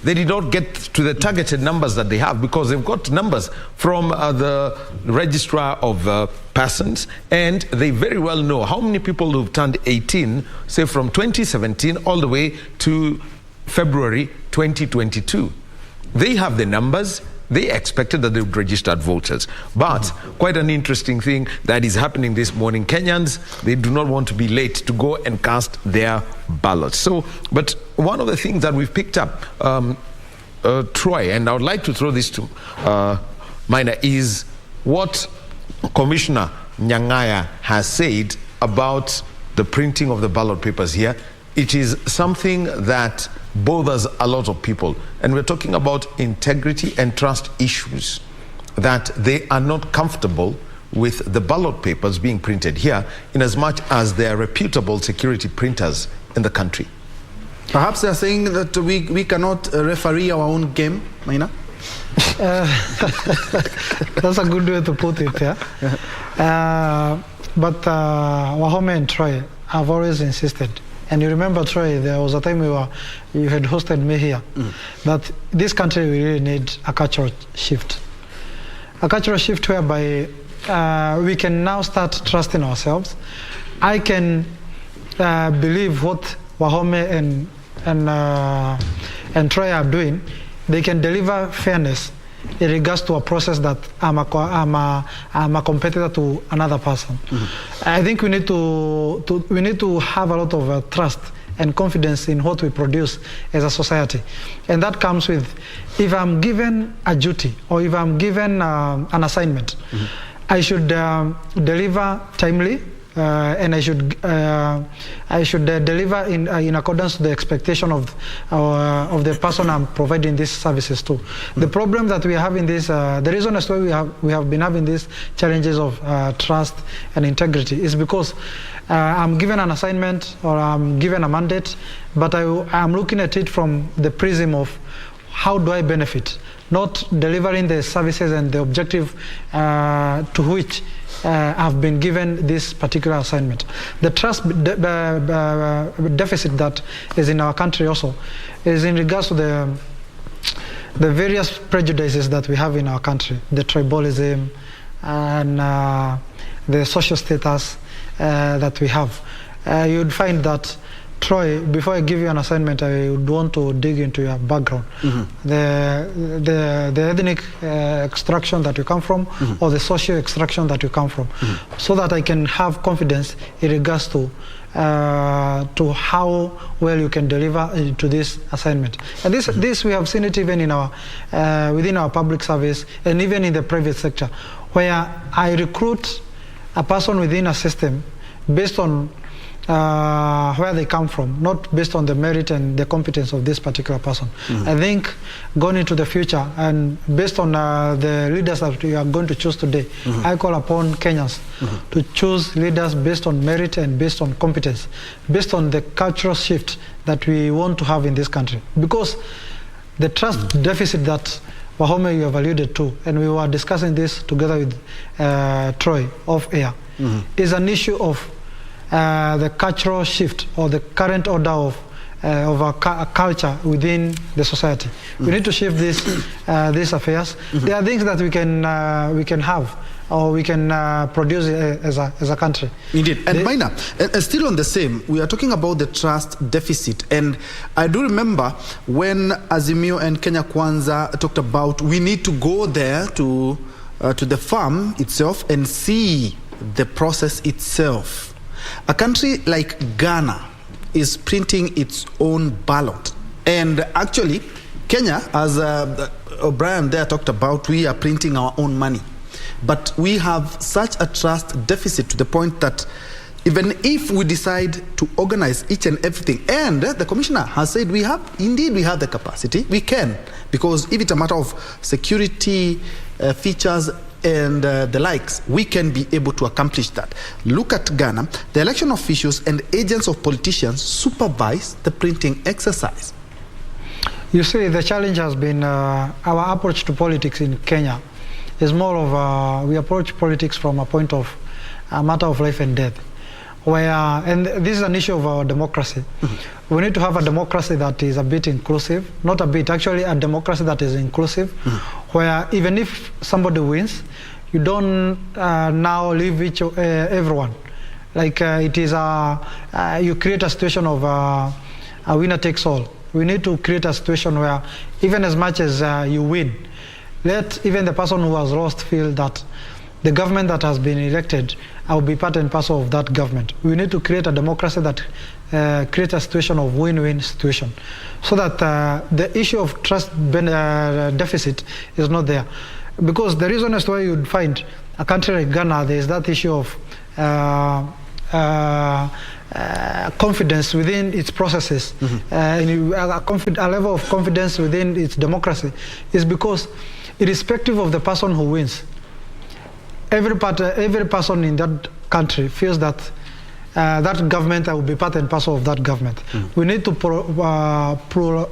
they did not get to the targeted numbers that they have, because they've got numbers from the registrar of persons, and they very well know how many people who've turned 18, say from 2017 all the way to February 2022. They have the numbers. They expected that they would register voters. But quite an interesting thing that is happening this morning. Kenyans, they do not want to be late to go and cast their ballots. So, but one of the things that we've picked up, Troy, and I would like to throw this to Maina, is what Commissioner Nyang'aya has said about the printing of the ballot papers here. It is something that bothers a lot of people, and we're talking about integrity and trust issues, that they are not comfortable with the ballot papers being printed here, in as much as they are reputable security printers in the country. Perhaps they are saying that we cannot referee our own game, Maina? That's a good way to put it, yeah. But Wahome and Troy have always insisted. And you remember, Troy, there was a time you had hosted me here, that this country we really need a cultural shift. A cultural shift whereby we can now start trusting ourselves. I can believe what Wahome and Troy are doing. They can deliver fairness in regards to a process that I'm a competitor to another person. I think we need to have a lot of trust and confidence in what we produce as a society, and that comes with, if I'm given a duty or if I'm given an assignment, I should deliver timely. And I should deliver in accordance to the expectation of the person I'm providing these services to. The problem that we have in this, the reason as why we have been having these challenges of trust and integrity is because I'm given an assignment or I'm given a mandate, but I'm looking at it from the prism of how do I benefit, not delivering the services and the objective to which I've been given this particular assignment. The trust deficit that is in our country also is in regards to the various prejudices that we have in our country, the tribalism and the social status that we have. You'd find that, Troy, before I give you an assignment, I would want to dig into your background. The ethnic extraction that you come from, or the social extraction that you come from, so that I can have confidence in regards to how well you can deliver to this assignment. And this we have seen it even in our within our public service and even in the private sector, where I recruit a person within a system based on where they come from, not based on the merit and the competence of this particular person. I think going into the future and based on the leaders that we are going to choose today, I call upon Kenyans to choose leaders based on merit and based on competence, based on the cultural shift that we want to have in this country. Because the trust deficit that Wahome you have alluded to, and we were discussing this together with Troy off air, is an issue of the cultural shift or the current order of a culture within the society. We need to shift these affairs. There are things that we can have or we can produce as a country. Indeed. And Maina, still on the same, we are talking about the trust deficit. And I do remember when Azimio and Kenya Kwanza talked about we need to go there to the farm itself and see the process itself. A country like Ghana is printing its own ballot. And actually, Kenya, as O'Brien there talked about, we are printing our own money. But we have such a trust deficit to the point that even if we decide to organize each and everything, and the commissioner has said we have the capacity, we can, because if it's a matter of security features and the likes, we can be able to accomplish that. Look at Ghana. The election officials and agents of politicians supervise the printing exercise. You see, the challenge has been our approach to politics in Kenya is more of we approach politics from a point of a matter of life and death, where, and this is an issue of our democracy. We need to have a democracy that is a bit inclusive, not a bit, actually a democracy that is inclusive, where even if somebody wins, you don't now leave everyone. Like it is you create a situation of a winner takes all. We need to create a situation where even as much as you win, let even the person who has lost feel that the government that has been elected, I will be part and parcel of that government. We need to create a democracy that creates a situation of win-win situation, so that the issue of trust deficit is not there. Because the reason as to why you'd find a country like Ghana, there is that issue of confidence within its processes, and a level of confidence within its democracy, is because irrespective of the person who wins, every person in that country feels that that government, I will be part and parcel of that government. We need to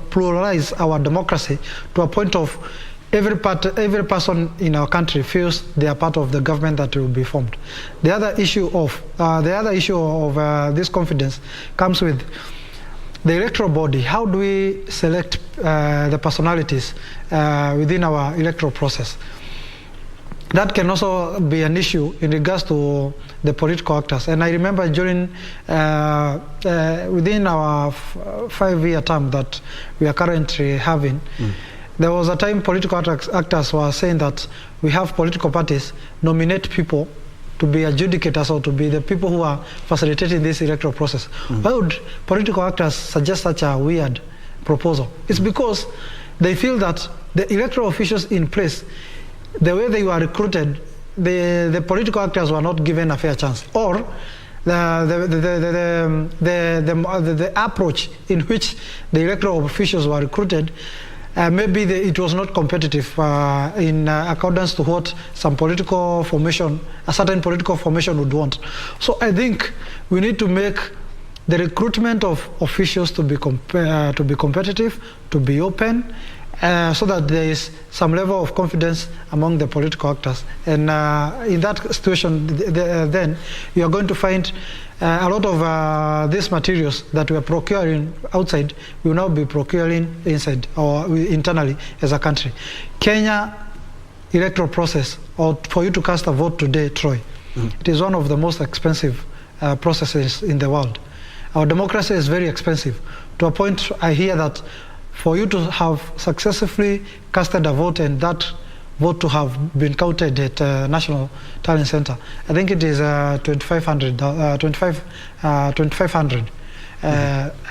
pluralize our democracy to a point of every person in our country feels they are part of the government that will be formed. The other issue of this confidence comes with the electoral body. How do we select the personalities within our electoral process? That can also be an issue in regards to the political actors. And I remember during within our 5-year term that we are currently having, there was a time political actors were saying that we have political parties nominate people to be adjudicators or to be the people who are facilitating this electoral process. Why would political actors suggest such a weird proposal? It's because they feel that the electoral officials in place, the way they were recruited, the political actors were not given a fair chance, or the approach in which the electoral officials were recruited, maybe it was not competitive in accordance to what some political formation, a certain political formation would want. So I think we need to make the recruitment of officials to be competitive, to be open, so that there is some level of confidence among the political actors. And in that situation, then you are going to find a lot of these materials that we are procuring outside, we will now be procuring inside or internally as a country. Kenya electoral process, or for you to cast a vote today, Troy, it is one of the most expensive processes in the world. Our democracy is very expensive, to a point I hear that for you to have successfully casted a vote and that vote to have been counted at National Talent Center, I think it is 2,500. I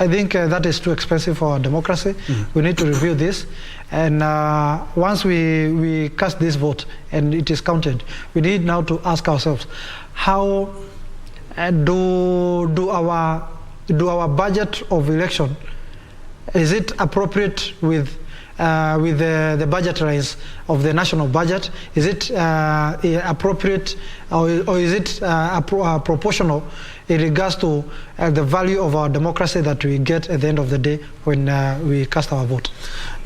think that is too expensive for our democracy. We need to review this, and once we cast this vote and it is counted, we need now to ask ourselves, how do our budget of election, is it appropriate with the budget rise of the national budget? Is it appropriate, or is it proportional in regards to the value of our democracy that we get at the end of the day when we cast our vote?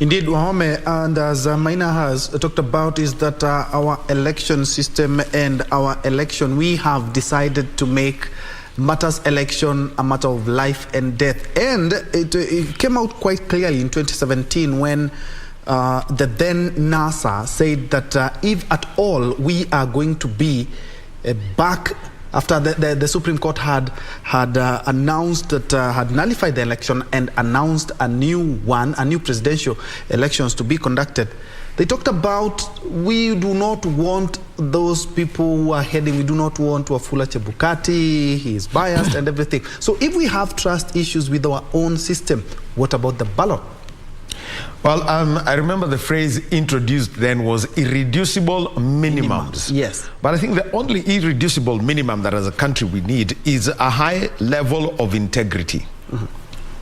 Indeed, Wahome, and as Maina has talked about, is that our election system and our election, we have decided to make matters election a matter of life and death. And it came out quite clearly in 2017 when the then NASA said that if at all we are going to be back after the Supreme Court had announced that had nullified the election and announced a new presidential elections to be conducted. They talked about, we do not want those people who are heading, we do not want Wafula Chebukati, he is biased and everything. So if we have trust issues with our own system, what about the ballot? Well, I remember the phrase introduced then was irreducible minimums. Yes. But I think the only irreducible minimum that as a country we need is a high level of integrity.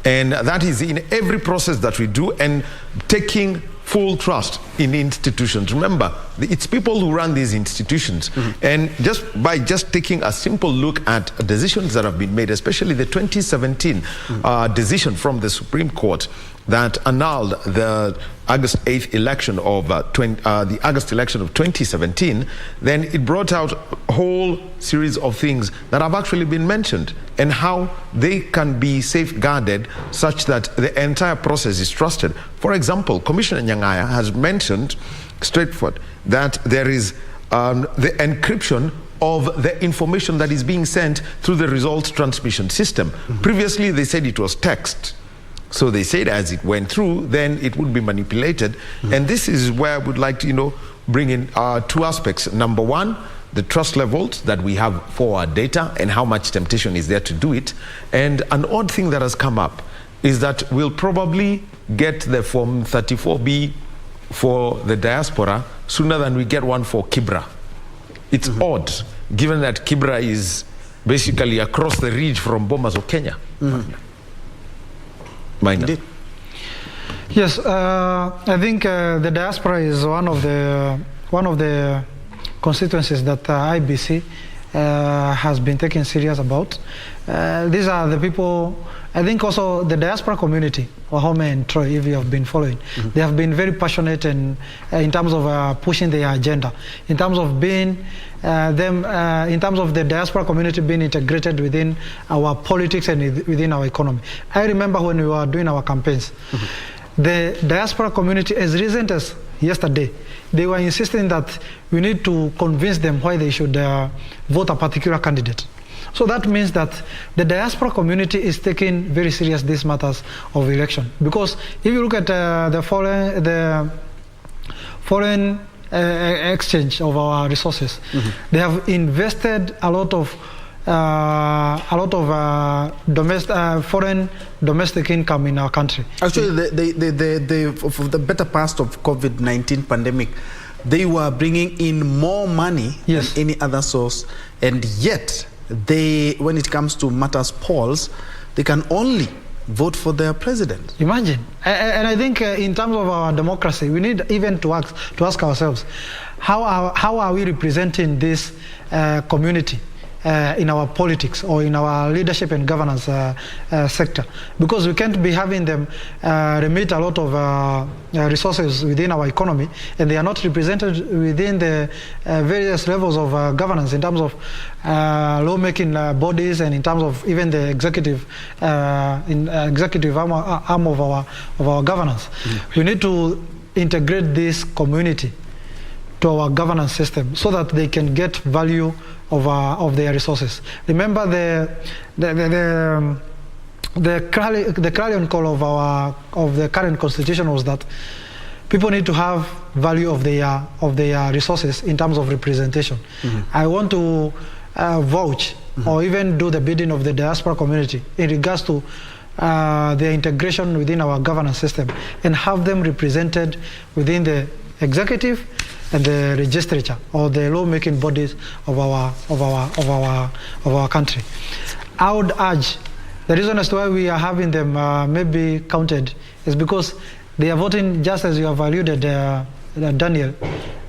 And that is in every process that we do, and taking full trust in institutions. Remember, it's people who run these institutions. And by taking a simple look at decisions that have been made, especially the 2017 decision from the Supreme Court, that annulled the August 8th election of the August election of 2017, then it brought out a whole series of things that have actually been mentioned and how they can be safeguarded such that the entire process is trusted. For example, Commissioner Nyang'aya has mentioned straightforward that there is the encryption of the information that is being sent through the results transmission system. Previously, they said it was text. So they said as it went through, then it would be manipulated. And this is where I would like to, bring in two aspects. Number one, the trust levels that we have for our data and how much temptation is there to do it. And an odd thing that has come up is that we'll probably get the Form 34B for the diaspora sooner than we get one for Kibra. It's odd, given that Kibra is basically across the ridge from Bomas of Kenya. Minor. Yes, I think the diaspora is one of the constituencies that IBC has been taken serious about. These are the people. I think also the diaspora community, Wahome and Troy, if you have been following, they have been very passionate in terms of pushing their agenda, in terms of being in terms of the diaspora community being integrated within our politics and within our economy. I remember when we were doing our campaigns, the diaspora community, as recent as yesterday, they were insisting that we need to convince them why they should vote a particular candidate. So that means that the diaspora community is taking very serious these matters of election. Because if you look at the foreign exchange of our resources, they have invested a lot of foreign domestic income in our country. Actually, for the better part of COVID-19 pandemic, they were bringing in more money than any other source, and yet when it comes to matters polls, they can only vote for their president. Imagine. And I think in terms of our democracy, we need even to ask ourselves, how are we representing this community in our politics or in our leadership and governance sector? Because we can't be having them remit a lot of resources within our economy, and they are not represented within the various levels of governance in terms of lawmaking bodies and in terms of even the executive arm of our governance. We need to integrate this community to our governance system so that they can get value of their resources. Remember the clarion call of the current constitution was that people need to have value of their resources in terms of representation. I want to vouch or even do the bidding of the diaspora community in regards to their integration within our governance system and have them represented within the executive and the legislature or the lawmaking bodies of our country. I would urge, the reason as to why we are having them maybe counted is because they are voting, just as you have alluded, Daniel,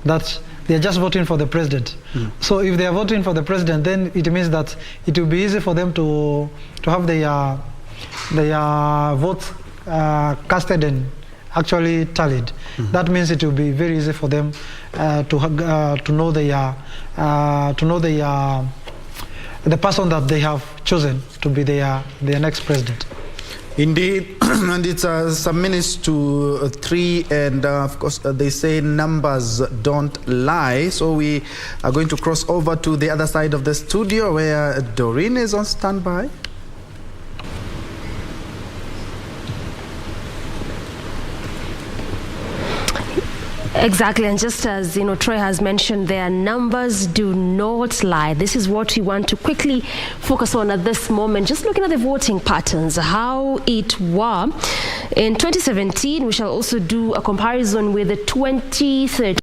that they are just voting for the president. So if they are voting for the president, then it means that it will be easy for them to have their votes casted and actually tallied. That means it will be very easy for them to know the person that they have chosen to be their next president. Indeed, and it's some minutes to 3, and of course they say numbers don't lie. So we are going to cross over to the other side of the studio where Doreen is on standby. Exactly, and just as Troy has mentioned, their numbers do not lie. This is what we want to quickly focus on at this moment. Just looking at the voting patterns, how it were in 2017. We shall also do a comparison with the 2013.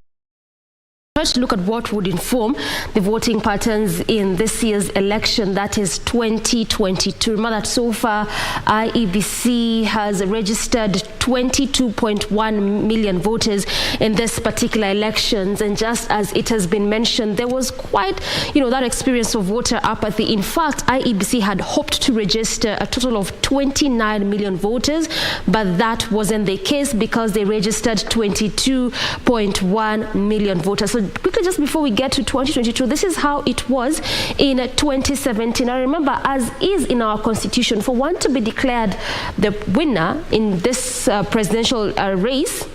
Let's look at what would inform the voting patterns in this year's election, that is 2022. Remember that so far IEBC has registered 22.1 million voters in this particular elections, and just as it has been mentioned, there was quite, that experience of voter apathy. In fact, IEBC had hoped to register a total of 29 million voters, but that wasn't the case because they registered 22.1 million voters. So quickly, just before we get to 2022, this is how it was in 2017. I remember, as is in our constitution, for one to be declared the winner in this presidential race,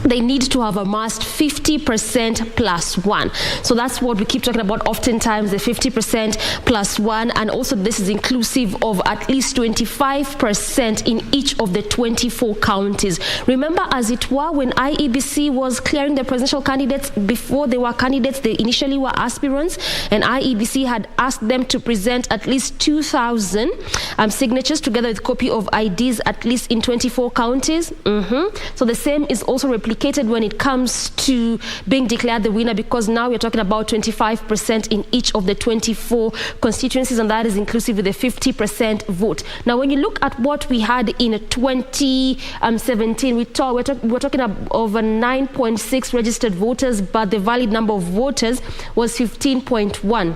they need to have amassed 50% plus one. So that's what we keep talking about oftentimes, the 50% plus one. And also this is inclusive of at least 25% in each of the 24 counties. Remember, as it were, when IEBC was clearing the presidential candidates, before they were candidates, they initially were aspirants, and IEBC had asked them to present at least 2,000 signatures together with a copy of IDs at least in 24 counties. So the same is also replicated when it comes to being declared the winner, because now we're talking about 25% in each of the 24 constituencies, and that is inclusive with the 50% vote. Now, when you look at what we had in 2017, we're talking of over 9.6 registered voters, but the valid number of voters was 15.1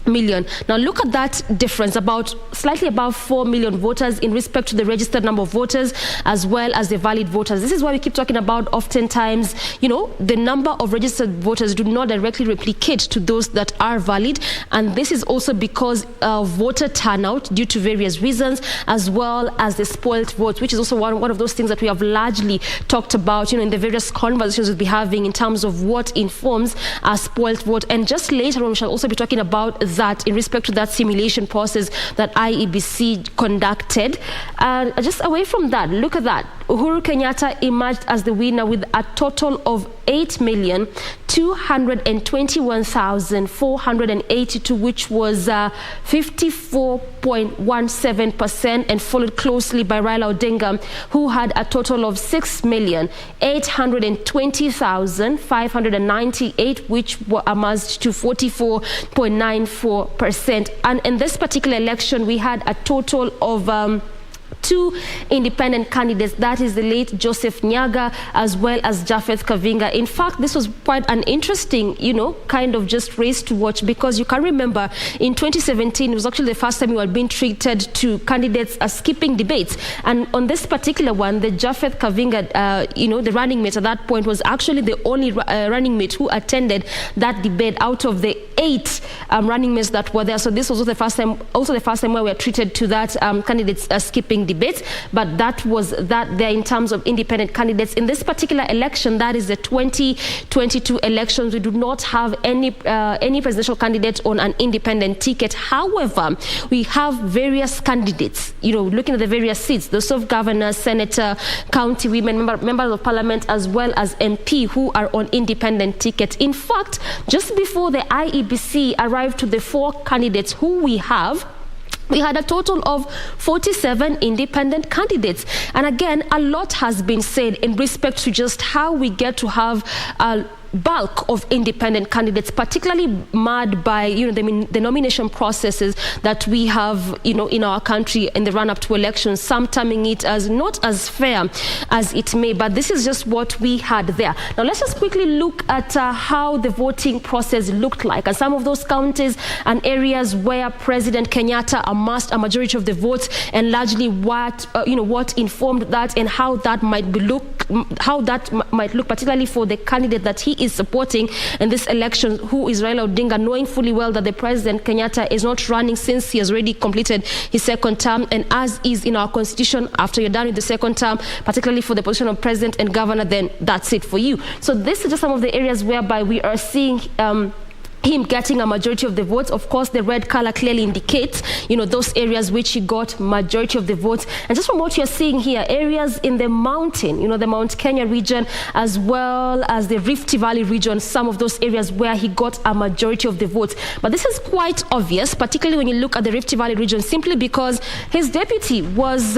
million. Now look at that difference, about slightly above 4 million voters in respect to the registered number of voters as well as the valid voters. This is why we keep talking about oftentimes, the number of registered voters do not directly replicate to those that are valid, and this is also because of voter turnout due to various reasons, as well as the spoiled votes, which is also one of those things that we have largely talked about, in the various conversations we'll be having in terms of what informs a spoiled vote. And just later on, we shall also be talking about that in respect to that simulation process that IEBC conducted. Just away from that, look at that. Uhuru Kenyatta emerged as the winner with a total of 8,221,482, which was 54.17%, and followed closely by Raila Odinga, who had a total of 6,820,598, which amassed to 44.94%. And in this particular election, we had a total of 2 independent candidates, that is the late Joseph Nyaga as well as Japheth Kavinga. In fact, this was quite an interesting, kind of just race to watch, because you can remember in 2017, it was actually the first time we were being treated to candidates as skipping debates. And on this particular one, the Japheth Kavinga, the running mate at that point was actually the only running mate who attended that debate out of the 8 running mates that were there. So this was also the first time where we were treated to that candidates skipping debates, but that was that there in terms of independent candidates. In this particular election, that is the 2022 elections, we do not have any presidential candidate on an independent ticket. However, we have various candidates, looking at the various seats, those of governors, senator, county women, members of parliament, as well as MP, who are on independent tickets. In fact, just before the IEBC arrived to the 4 candidates who we have, we had a total of 47 independent candidates. And again, a lot has been said in respect to just how we get to have a bulk of independent candidates, particularly marred by the nomination processes that we have in our country in the run-up to elections, some terming it as not as fair as it may, but this is just what we had there. Now let's just quickly look at how the voting process looked like, and some of those counties and areas where President Kenyatta amassed a majority of the votes, and largely what informed that, and how that might look, particularly for the candidate that he is supporting in this election, who is Raila Odinga, knowing fully well that the President Kenyatta is not running since he has already completed his second term, and as is in our constitution, after you're done with the second term, particularly for the position of president and governor, then that's it for you. So this is just some of the areas whereby we are seeing him getting a majority of the votes. Of course, the red color clearly indicates, those areas which he got majority of the votes. And just from what you're seeing here, areas in the mountain, the Mount Kenya region, as well as the Rift Valley region, some of those areas where he got a majority of the votes. But this is quite obvious, particularly when you look at the Rift Valley region, simply because his deputy was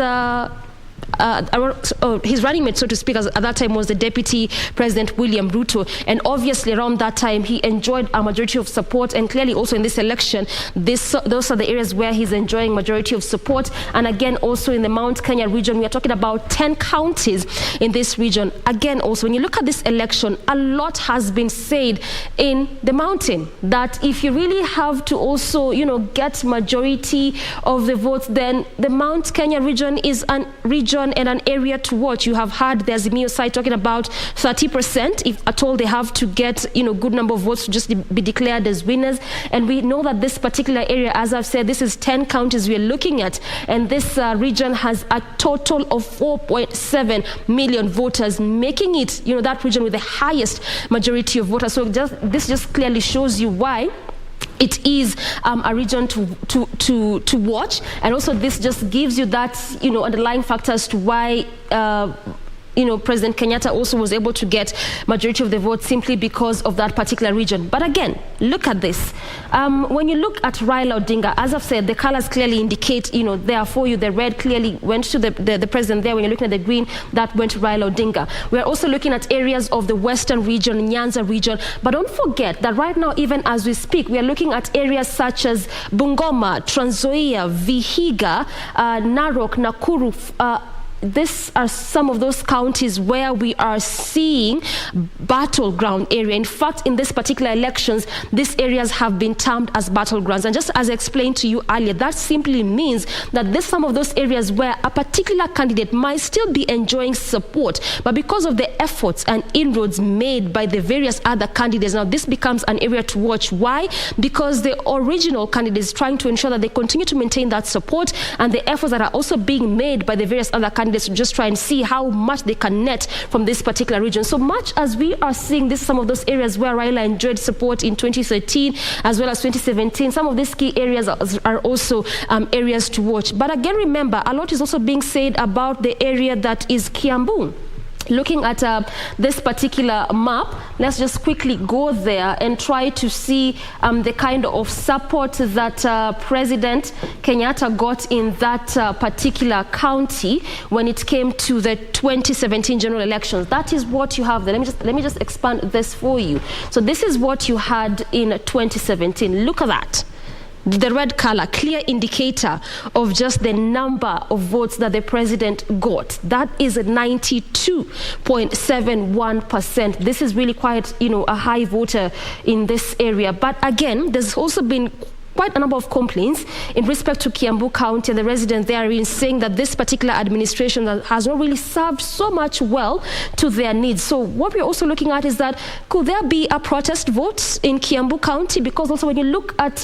his running mate, so to speak, at that time was the Deputy President William Ruto. And obviously around that time, he enjoyed a majority of support. And clearly also in this election, those are the areas where he's enjoying majority of support. And again, also in the Mount Kenya region, we are talking about 10 counties in this region. Again, also, when you look at this election, a lot has been said in the mountain, that if you really have to also, get majority of the votes, then the Mount Kenya region is a region and an area to watch. You have had the Azimio side talking about 30%, if at all they have to get, good number of votes to just be declared as winners. And we know that this particular area, as I've said, this is 10 counties we're looking at. And this region has a total of 4.7 million voters, making it, that region with the highest majority of voters. So this just clearly shows you why it is a region to watch. And also this just gives you that, underlying factor as to why President Kenyatta also was able to get majority of the vote simply because of that particular region. But again, look at this. When you look at Raila Odinga, as I've said, the colors clearly indicate, they are for you. The red clearly went to the president there. When you're looking at the green, that went to Raila Odinga. We're also looking at areas of the western region, Nyanza region. But don't forget that right now, even as we speak, we are looking at areas such as Bungoma, Trans Nzoia, Vihiga, Narok, Nakuru, these are some of those counties where we are seeing battleground area. In fact, in this particular elections, these areas have been termed as battlegrounds. And just as I explained to you earlier, that simply means that some of those areas where a particular candidate might still be enjoying support, but because of the efforts and inroads made by the various other candidates, now this becomes an area to watch. Why? Because the original candidates trying to ensure that they continue to maintain that support, and the efforts that are also being made by the various other candidates to just try and see how much they can net from this particular region. So much as we are seeing this, some of those areas where Raila enjoyed support in 2013 as well as 2017, some of these key areas are also areas to watch. But again, remember, a lot is also being said about the area that is Kiambu. Looking at this particular map, let's just quickly go there and try to see the kind of support that President Kenyatta got in that particular county when it came to the 2017 general elections. That is what you have there. Let me just expand this for you. So this is what you had in 2017. Look at that. The red color, clear indicator of just the number of votes that the president got. That is 92.71%. This is really quite, a high voter in this area. But again, there's also been quite a number of complaints in respect to Kiambu County and the residents there in saying that this particular administration has not really served so much well to their needs. So what we're also looking at is that could there be a protest vote in Kiambu County? Because also when you look at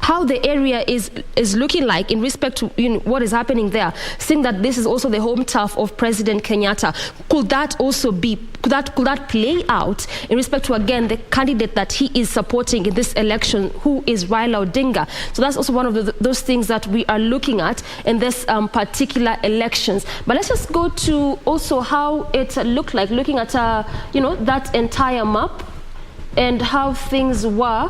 how the area is looking like in respect to what is happening there, seeing that this is also the home turf of President Kenyatta, could that also be, could that play out in respect to, again, the candidate that he is supporting in this election, who is Raila Odinga? So that's also one of those things that we are looking at in this particular elections. But let's just go to also how it looked like, looking at that entire map and how things were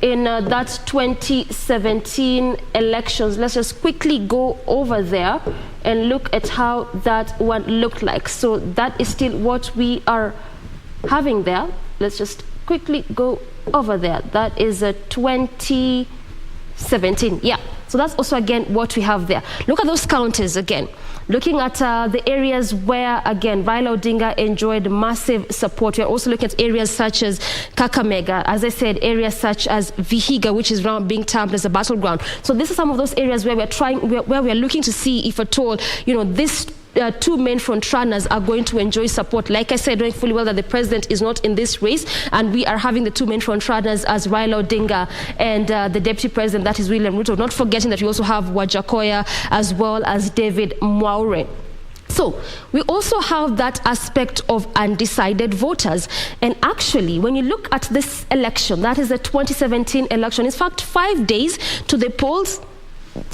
in that 2017 elections. Let's just quickly go over there and look at how that one looked like. So that is still what we are having there. Let's just quickly go over there. That is 2017. Yeah. So that's also, again, what we have there. Look at those counties again. Looking at the areas where, again, Raila Odinga enjoyed massive support. We're also looking at areas such as Kakamega, as I said, areas such as Vihiga, which is now being termed as a battleground. So this is some of those areas where we're looking to see if at all, this two main front runners are going to enjoy support. Like I said, knowing fully well that the president is not in this race, and we are having the two main front runners as Raila Odinga and the deputy president, that is William Ruto. Not forgetting that we also have Wajakoya as well as David Mwaure. So we also have that aspect of undecided voters. And actually, when you look at this election, that is the 2017 election, in fact, 5 days to the polls.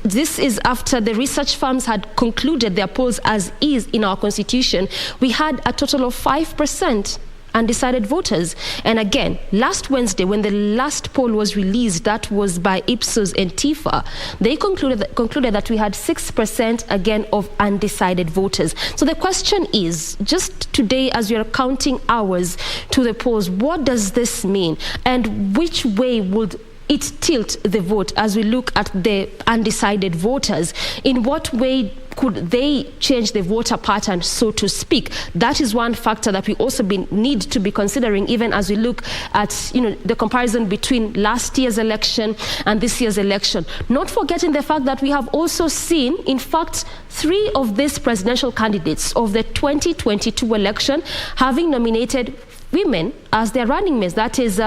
This is after the research firms had concluded their polls as is in our constitution. We had a total of 5% undecided voters. And again, last Wednesday, when the last poll was released, that was by Ipsos and TIFA, they concluded that we had 6% again of undecided voters. So the question is, just today as we are counting hours to the polls, what does this mean? And which way would it tilt the vote as we look at the undecided voters? In what way could they change the voter pattern, so to speak? That is one factor that we also need to be considering, even as we look at the comparison between last year's election and this year's election. Not forgetting the fact that we have also seen, in fact, 3 of these presidential candidates of the 2022 election having nominated women as their running mates. That is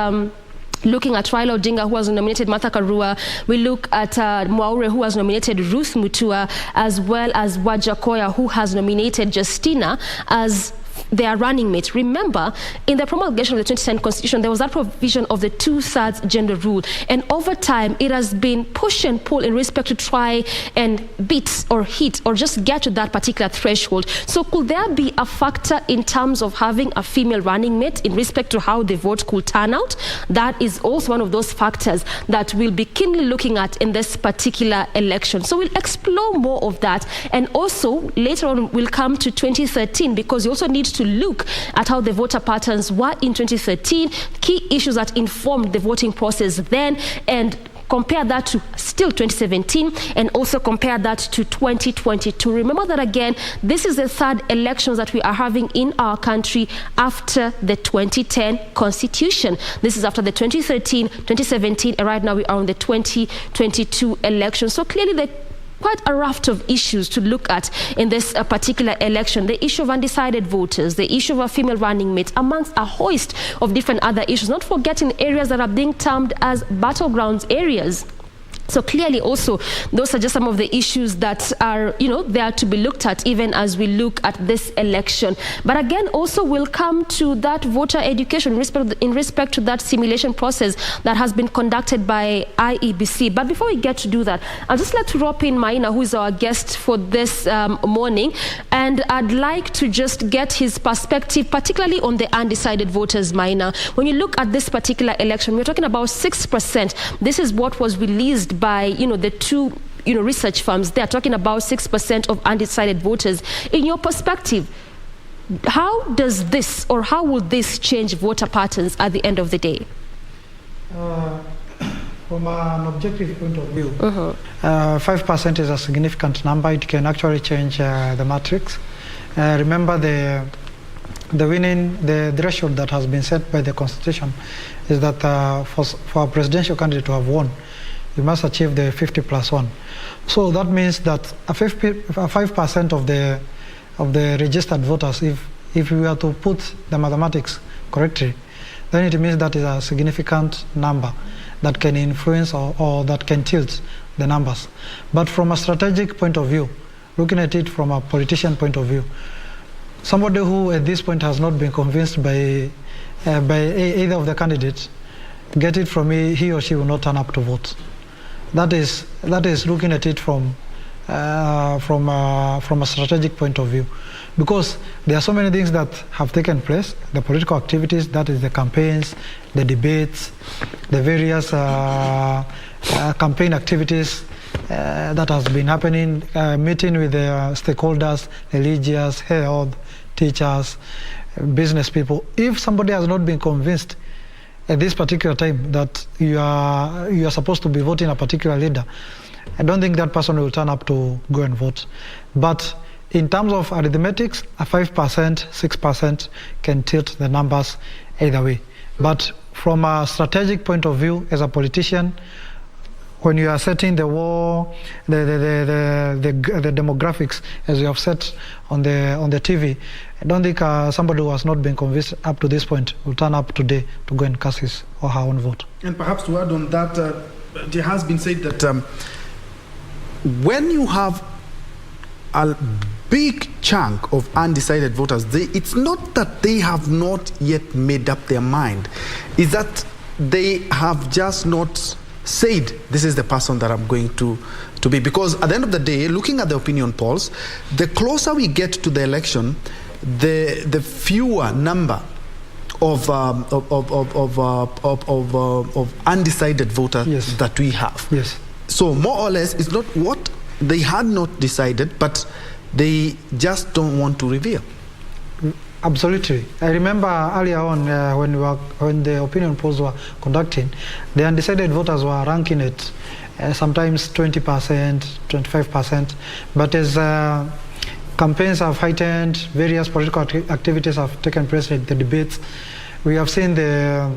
looking at Raila Odinga, who has nominated Martha Karua. We look at Mwaure, who has nominated Ruth Mutua, as well as Wajakoya, who has nominated Justina as their running mate. Remember, in the promulgation of the 2010 Constitution, there was that provision of the 2/3 gender rule. And over time, it has been push and pull in respect to try and beat or hit or just get to that particular threshold. So could there be a factor in terms of having a female running mate in respect to how the vote could turn out? That is also one of those factors that we'll be keenly looking at in this particular election. So we'll explore more of that. And also, later on, we'll come to 2013, because you also need to look at how the voter patterns were in 2013, key issues that informed the voting process then, and compare that to still 2017, and also compare that to 2022. Remember that, again, this is the 3rd elections that we are having in our country after the 2010 Constitution. This is after the 2013, 2017, and right now we are on the 2022 election. So clearly quite a raft of issues to look at in this particular election. The issue of undecided voters, the issue of a female running mate, amongst a host of different other issues, not forgetting areas that are being termed as battlegrounds areas. So clearly also, those are just some of the issues that are, there to be looked at even as we look at this election. But again, also we'll come to that voter education in respect to that simulation process that has been conducted by IEBC. But before we get to do that, I'd just like to rope in Maina, who is our guest for this morning. And I'd like to just get his perspective, particularly on the undecided voters, Maina. When you look at this particular election, we're talking about 6%. This is what was released by the 2 research firms. They are talking about 6% of undecided voters. In your perspective, how does this, or how will this change voter patterns at the end of the day? From an objective point of view, 5% is a significant number. It can actually change the matrix. Remember, the threshold that has been set by the Constitution is that for a presidential candidate to have won, you must achieve the 50+1. So that means that a 5% of the registered voters, if we were to put the mathematics correctly, then it means that is a significant number that can influence or that can tilt the numbers. But from a strategic point of view, looking at it from a politician point of view, somebody who at this point has not been convinced by either of the candidates, get it from me, he or she will not turn up to vote. That is looking at it from a strategic point of view, because there are so many things that have taken place, the political activities, that is the campaigns, the debates, the various campaign activities that has been happening, meeting with the stakeholders, religious, health, teachers, business people. If somebody has not been convinced at this particular time that you are supposed to be voting a particular leader, I don't think that person will turn up to go and vote. But in terms of arithmetics, a 5%, 6% can tilt the numbers either way. But from a strategic point of view, as a politician, when you are setting the demographics, as you have set on the TV, I don't think somebody who has not been convinced up to this point will turn up today to go and cast his or her own vote. And perhaps to add on that, it has been said that when you have a big chunk of undecided voters, it's not that they have not yet made up their mind. It's that they have just not said, this is the person that I'm going to be. Because at the end of the day, looking at the opinion polls, the closer we get to the election, the fewer number of undecided voters Yes. that we have. Yes. So more or less, it's not what they had not decided, but they just don't want to reveal. Absolutely. I remember earlier on when the opinion polls were conducting, the undecided voters were ranking it sometimes 20%, 25%. But as campaigns have heightened, various political activities have taken place, like the debates, we have seen the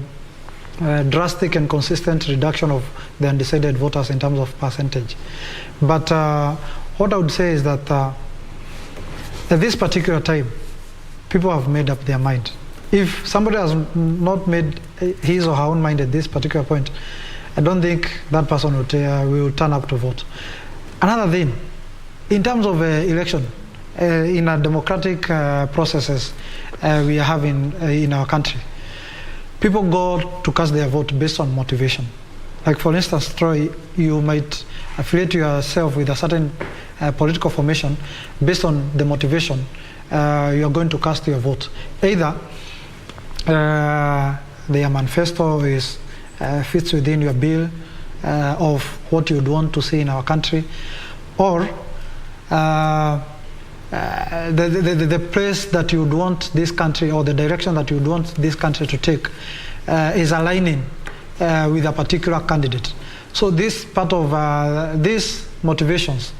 drastic and consistent reduction of the undecided voters in terms of percentage. But what I would say is that at this particular time, people have made up their mind. If somebody has not made his or her own mind at this particular point, I don't think that person will turn up to vote. Another thing, in terms of election, in our democratic processes we are having in our country, people go to cast their vote based on motivation. Like for instance, Troy, you might affiliate yourself with a certain political formation based on the motivation you are going to cast your vote. Either their manifesto fits within your bill of what you'd want to see in our country, or the place that you would want this country, or the direction that you would want this country to take is aligning with a particular candidate. So this part of these motivations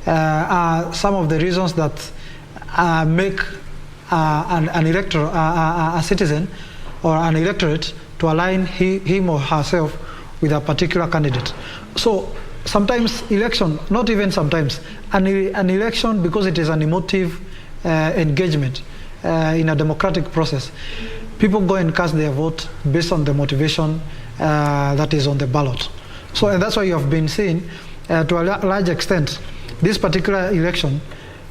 are some of the reasons that make an elector, a citizen or an electorate to align him or herself with a particular candidate. So sometimes election, not even sometimes, an election, because it is an emotive engagement in a democratic process, people go and cast their vote based on the motivation that is on the ballot. So and that's why you have been seeing, to a large extent, this particular election,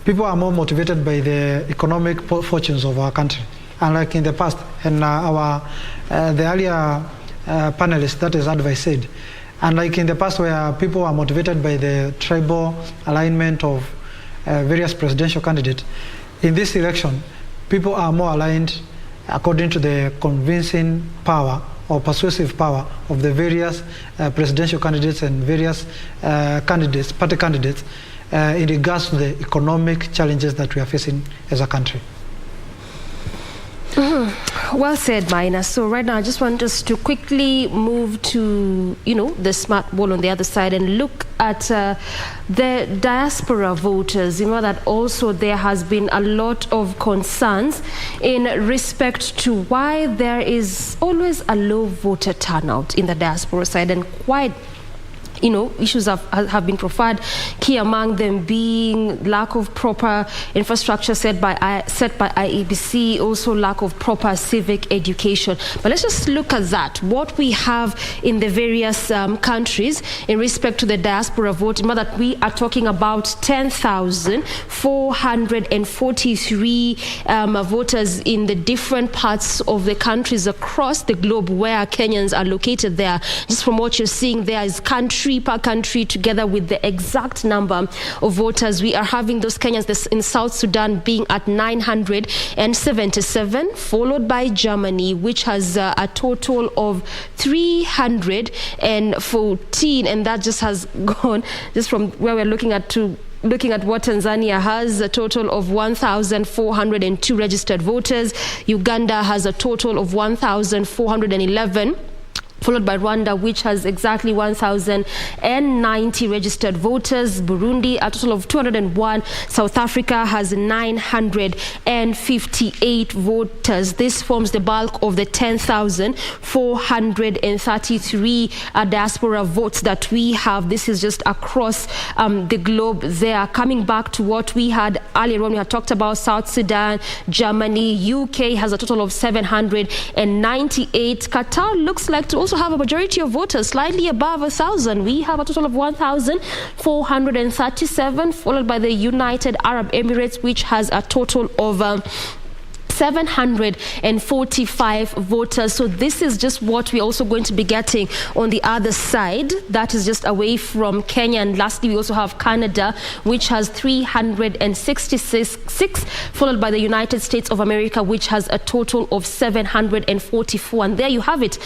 people are more motivated by the economic fortunes of our country. Unlike in the past, and the earlier panelists, that is advice said, unlike in the past where people are motivated by the tribal alignment of various presidential candidates, in this election, people are more aligned according to the convincing power or persuasive power of the various presidential candidates and various party candidates in regards to the economic challenges that we are facing as a country. Well said, Maina. So right now I just want us to quickly move to, the smart ball on the other side and look at the diaspora voters. That also there has been a lot of concerns in respect to why there is always a low voter turnout in the diaspora side, and quite issues have been profiled, key among them being lack of proper infrastructure set by IEBC, also lack of proper civic education. But let's just look at that, what we have in the various countries in respect to the diaspora vote. That we are talking about 10,443 voters in the different parts of the countries across the globe where Kenyans are located there. Just from what you're seeing, there is country per country together with the exact number of voters. We are having those Kenyans in South Sudan being at 977, followed by Germany, which has a total of 314, and that just has gone just from where we're looking at what Tanzania has, a total of 1,402 registered voters. Uganda has a total of 1,411. Followed by Rwanda, which has exactly 1,090 registered voters. Burundi, a total of 201. South Africa has 958 voters. This forms the bulk of the 10,433 diaspora votes that we have. This is just across the globe there. Coming back to what we had earlier on, we had talked about South Sudan, Germany, UK has a total of 798. Qatar looks like to also have a majority of voters, slightly above 1,000. We have a total of 1,437, followed by the United Arab Emirates, which has a total of 745 voters. So this is just what we're also going to be getting on the other side. That is just away from Kenya. And lastly, we also have Canada, which has 366, followed by the United States of America, which has a total of 744. And there you have it.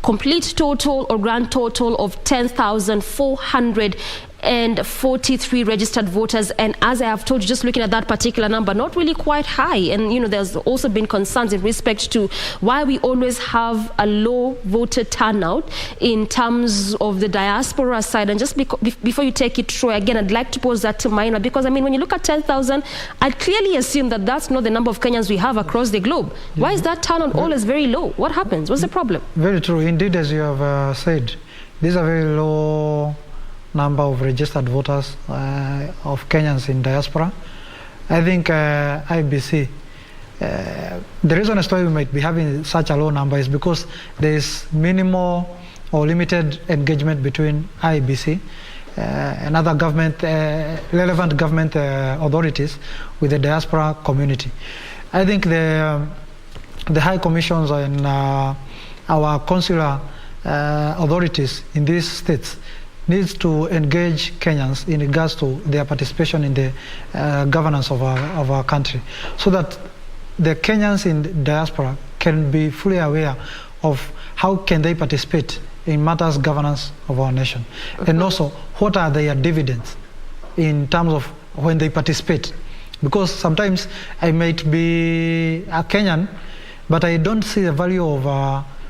Complete total or grand total of 10,443 registered voters. And as I have told you, just looking at that particular number, not really quite high. And, there's also been concerns in respect to why we always have a low voter turnout in terms of the diaspora side. And just before you take it, Troy, again, I'd like to pose that to Maina, because, when you look at 10,000, I clearly assume that that's not the number of Kenyans we have across the globe. Yeah. Why is that turnout always very low? What happens? What's the problem? Very true. Indeed, as you have said, these are very low number of registered voters of Kenyans in diaspora. I think IBC, the reason as to why we might be having such a low number is because there is minimal or limited engagement between IBC and other government, relevant government authorities with the diaspora community. I think the high commissions and our consular authorities in these states needs to engage Kenyans in regards to their participation in the governance of our country, so that the Kenyans in diaspora can be fully aware of how can they participate in matters governance of our nation, and also what are their dividends in terms of when they participate. Because sometimes I might be a Kenyan, but I don't see the value of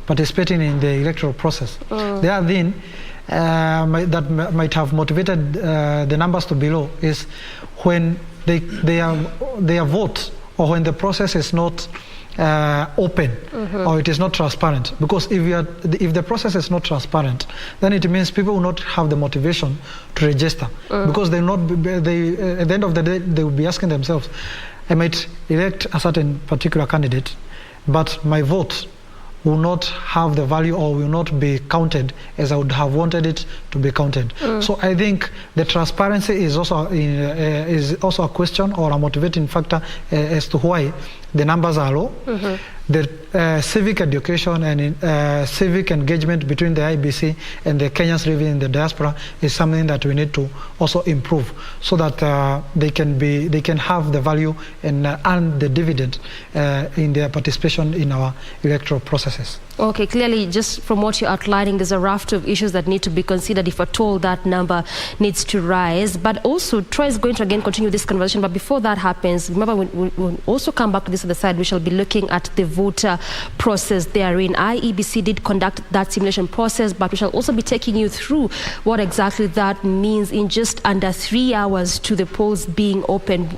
participating in the electoral process. There are then that might have motivated the numbers to be low is when their vote, or when the process is not open, or it is not transparent. Because if the process is not transparent, then it means people will not have the motivation to register, because at the end of the day they will be asking themselves, I might elect a certain particular candidate, but my vote will not have the value or will not be counted as I would have wanted it to be counted. So I think the transparency is also a question or a motivating factor as to why the numbers are low. The civic education and civic engagement between the IBC and the Kenyans living in the diaspora is something that we need to also improve, so that they can have the value and earn the dividend in their participation in our electoral processes. Okay, clearly, just from what you're outlining, there's a raft of issues that need to be considered if at all that number needs to rise. But also, Troy is going to again continue this conversation. But before that happens, remember, we'll also come back to this other side. We shall be looking at the voter process therein. IEBC did conduct that simulation process, but we shall also be taking you through what exactly that means in just under 3 hours to the polls being polling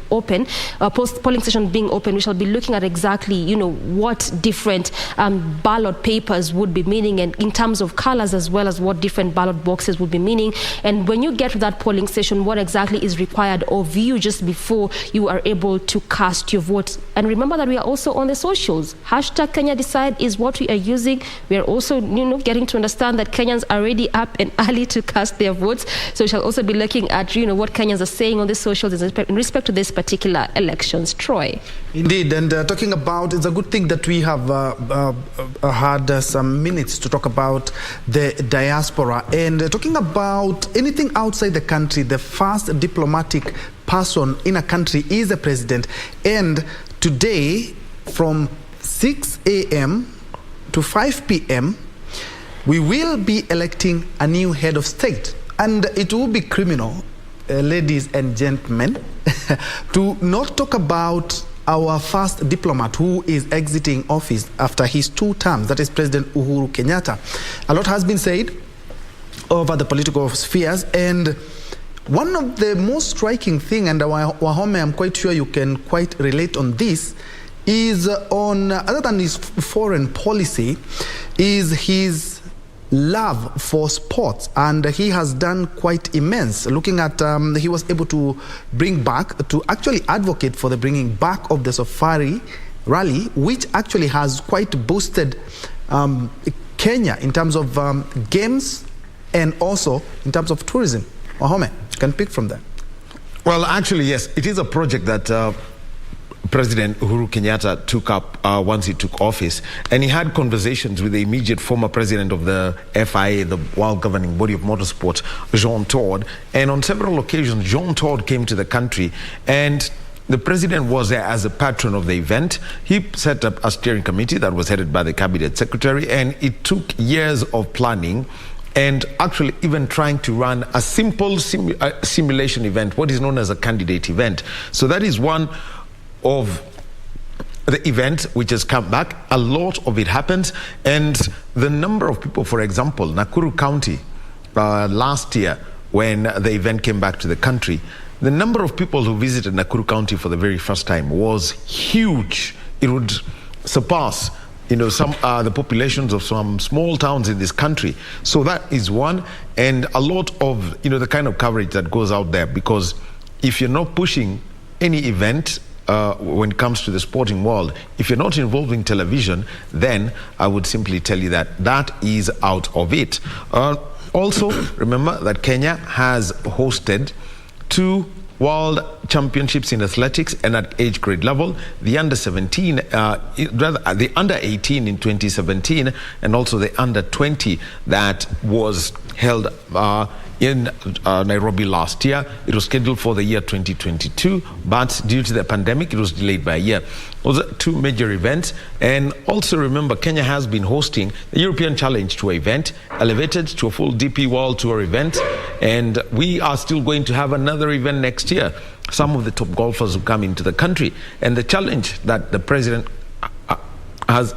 station being open. We shall be looking at exactly, what different ballot papers would be meaning, and in terms of colors, as well as what different ballot boxes would be meaning. And when you get to that polling station, what exactly is required of you just before you are able to cast your vote. And remember that we are also on the socials. #KenyaDecide is what we are using. We are also, getting to understand that Kenyans are already up and early to cast their votes. So we shall also be looking at, what Kenyans are saying on the socials in respect to this particular elections. Troy. Indeed, and talking about, it's a good thing that we have had some minutes to talk about the diaspora, and talking about anything outside the country. The first diplomatic person in a country is a president, and today from 6 a.m. to 5 p.m. we will be electing a new head of state, and it will be criminal, ladies and gentlemen, to not talk about our first diplomat who is exiting office after his 2 terms, that is President Uhuru Kenyatta. A lot has been said over the political spheres, and one of the most striking thing, and Wahome, I'm quite sure you can quite relate on this, is on, other than his foreign policy, is his love for sports, and he has done quite immense. Looking at, he was able to actually advocate for the bringing back of the Safari Rally, which actually has quite boosted Kenya in terms of games and also in terms of tourism. Wahome, you can pick from that. Well, actually, yes, it is a project that President Uhuru Kenyatta took up once he took office, and he had conversations with the immediate former president of the FIA, the world governing body of motorsport, Jean Todt. And on several occasions, Jean Todt came to the country, and the president was there as a patron of the event. He set up a steering committee that was headed by the cabinet secretary, and it took years of planning and actually even trying to run a simple simulation event, what is known as a candidate event. So that is one of the events which has come back. A lot of it happens, and the number of people, for example, Nakuru County last year when the event came back to the country, the number of people who visited Nakuru County for the very first time was huge. It would surpass the populations of some small towns in this country. So that is one, and a lot of the kind of coverage that goes out there, because if you're not pushing any event when it comes to the sporting world, if you're not involving television, then I would simply tell you that is out of it. Also, remember that Kenya has hosted 2 World Championships in athletics and at age grade level, the the under 18 in 2017, and also the under 20 that was held in Nairobi last year. It was scheduled for the year 2022, but due to the pandemic, it was delayed by a year. Those are 2 major events. And also remember, Kenya has been hosting the European Challenge Tour event, elevated to a full DP World Tour event, and we are still going to have another event next year. Some of the top golfers who come into the country, and the challenge that the president has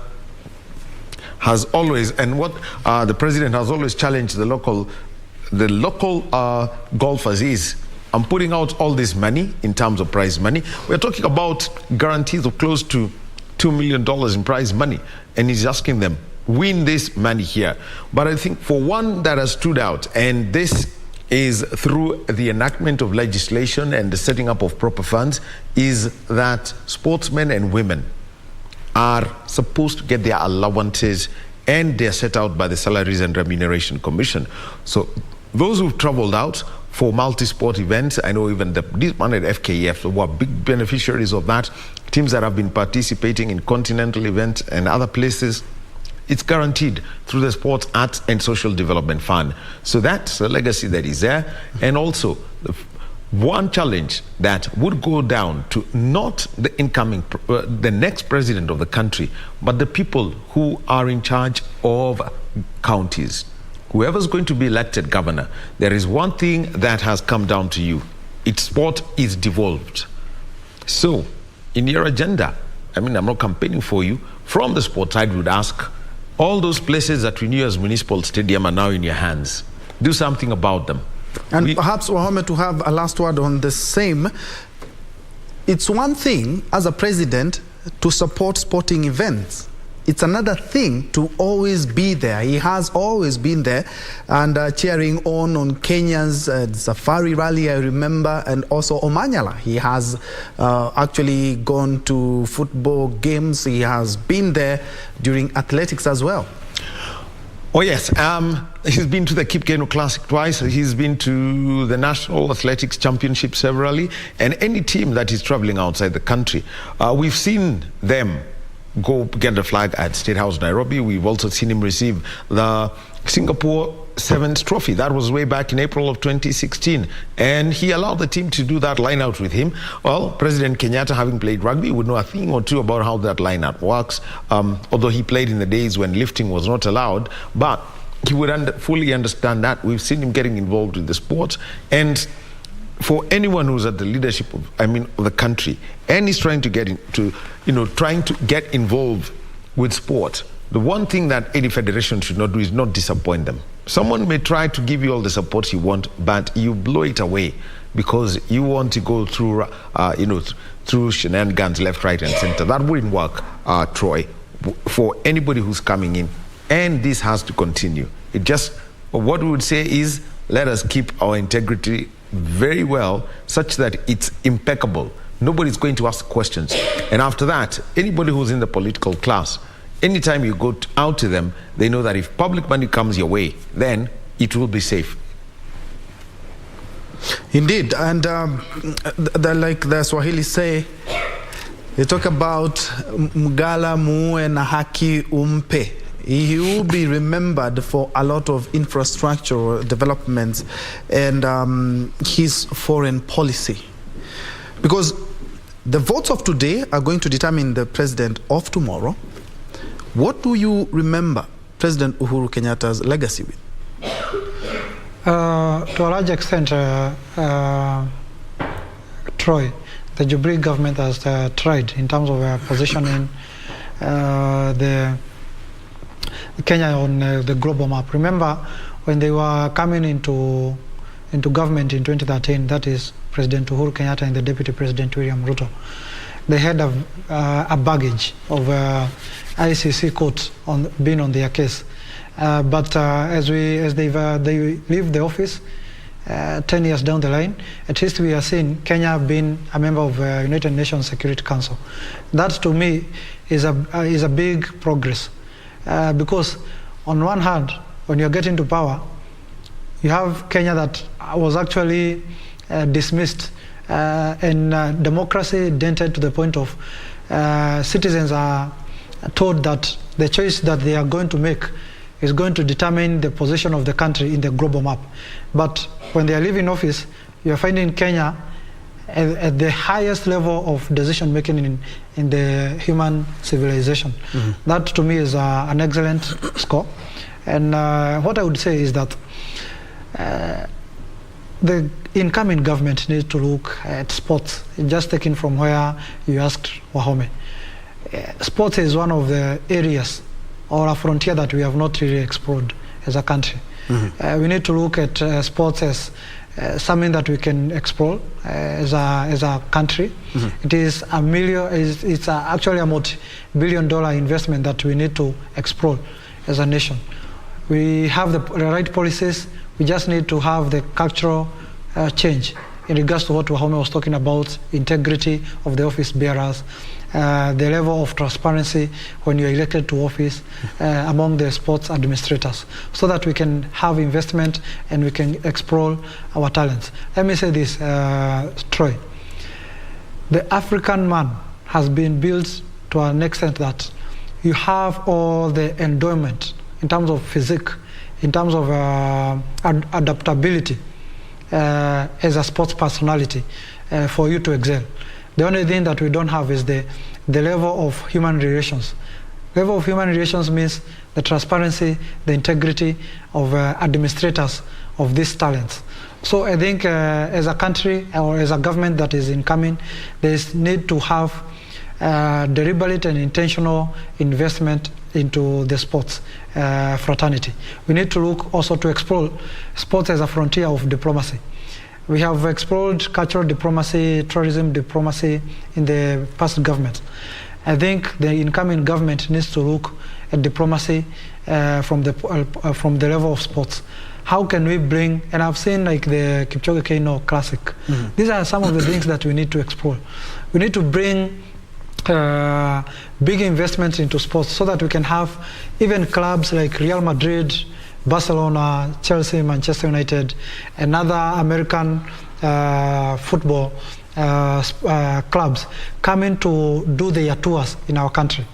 always, and what the president has always challenged the local golfers is, I'm putting out all this money in terms of prize money. We're talking about guarantees of close to $2 million in prize money, and he's asking them, win this money here. But I think for one that has stood out, and this is through the enactment of legislation and the setting up of proper funds, is that sportsmen and women are supposed to get their allowances, and they're set out by the Salaries and Remuneration Commission. So those who've traveled out for multi-sport events, I know even this one at FKF were big beneficiaries of that. Teams that have been participating in continental events and other places, it's guaranteed through the Sports, Arts and Social Development Fund. So that's a legacy that is there. And also, one challenge that would go down to not the the next president of the country, but the people who are in charge of counties. Whoever's going to be elected governor, there is one thing that has come down to you. Its sport is devolved. So, in your agenda, I'm not campaigning for you. From the sport side, would ask, all those places that we knew as municipal stadium are now in your hands. Do something about them. And perhaps, Wahome, to have a last word on the same, it's one thing as a president to support sporting events. It's another thing to always be there. He has always been there and cheering on Kenya's Safari Rally, I remember, and also Omanyala. He has actually gone to football games. He has been there during athletics as well. Oh, yes. He's been to the Kipkeino Classic twice. He's been to the National Athletics Championship severally. And any team that is traveling outside the country, we've seen them go get the flag at State House, Nairobi. We've also seen him receive the Singapore Sevens Trophy. That was way back in April of 2016. And he allowed the team to do that line-out with him. Well, President Kenyatta, having played rugby, would know a thing or two about how that line-out works, although he played in the days when lifting was not allowed. But he would fully understand that. We've seen him getting involved with the sport. And for anyone who's at the leadership of the country, and is trying to get involved with sport, the one thing that any federation should not do is not disappoint them. Someone may try to give you all the support you want, but you blow it away because you want to go through, through shenanigans left, right, and center. That wouldn't work, Troy, for anybody who's coming in. And this has to continue. What we would say is, let us keep our integrity very well, such that it's impeccable. Nobody's going to ask questions. And after that, anybody who's in the political class, anytime you go out to them, they know that if public money comes your way, then it will be safe. Indeed. And like the Swahili say, They talk about Mgala Muue na haki umpe. He will be remembered for a lot of infrastructural developments and his foreign policy. Because the votes of today are going to determine the president of tomorrow. What do you remember President Uhuru Kenyatta's legacy with? To a large extent, Troy, the Jubilee government has tried in terms of positioning the Kenya on the global map. Remember, when they were coming into government in 2013, that is President Uhuru Kenyatta and the Deputy President William Ruto, they had a baggage of ICC courts being on their case. But as they leave the office, 10 years down the line, at least we are seeing Kenya being a member of United Nations Security Council. That to me is a big progress, because on one hand, when you're getting to power, you have Kenya that was actually dismissed and democracy dented to the point of citizens are told that the choice that they are going to make is going to determine the position of the country in the global map. But when they are leaving office, you are finding Kenya at the highest level of decision making in the human civilization. Mm-hmm. That to me is an excellent score. And what I would say is that the incoming government needs to look at sports, just taking from where you asked Wahome. Sports is one of the areas or a frontier that we have not really explored as a country. Mm-hmm. We need to look at sports as something that we can explore as a country. Mm-hmm. It is it's actually a multi-billion-dollar investment that we need to explore as a nation. We have the right policies. We just need to have the cultural change in regards to what Wahome was talking about, integrity of the office bearers, the level of transparency when you're elected to office among the sports administrators, so that we can have investment and we can explore our talents. Let me say this, Troy. The African man has been built to an extent that you have all the endowment in terms of physique, in terms of adaptability as a sports personality for you to excel. The only thing that we don't have is the level of human relations. Level of human relations means the transparency, the integrity of administrators of these talents. So I think as a country or as a government that is incoming, there is need to have deliberate and intentional investment into the sports fraternity. We need to look also to explore sports as a frontier of diplomacy. We have explored cultural diplomacy, tourism diplomacy in the past government. I think the incoming government needs to look at diplomacy from the level of sports. How can we bring, and I've seen like the Kipchoge Keino Classic. Mm-hmm. These are some of the things that we need to explore. We need to bring big investments into sports so that we can have even clubs like Real Madrid, Barcelona, Chelsea, Manchester United, and other American football clubs coming to do their tours in our country.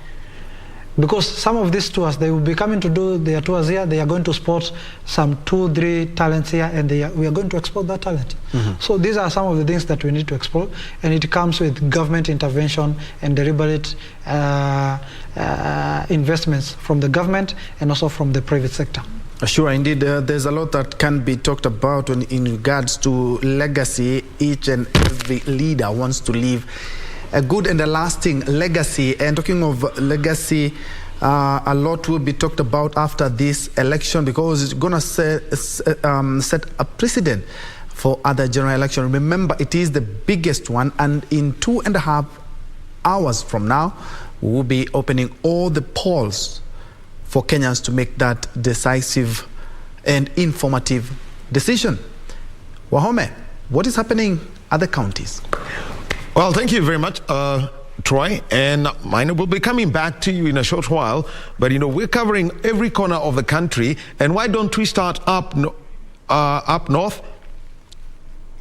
Because some of these tours, they will be coming to do their tours here, they are going to spot some 2-3 talents here, and we are going to export that talent. Mm-hmm. So these are some of the things that we need to explore, and it comes with government intervention and deliberate investments from the government and also from the private sector. Sure, indeed. There's a lot that can be talked about in regards to legacy. Each and every leader wants to leave a good and a lasting legacy. And talking of legacy, a lot will be talked about after this election, because it's going to set a precedent for other general elections. Remember, it is the biggest one, and in 2.5 hours from now, we will be opening all the polls for Kenyans to make that decisive and informative decision. Wahome, what is happening at the counties? Well, thank you very much, Troy. And mine will be coming back to you in a short while. But, we're covering every corner of the country. And why don't we start up north?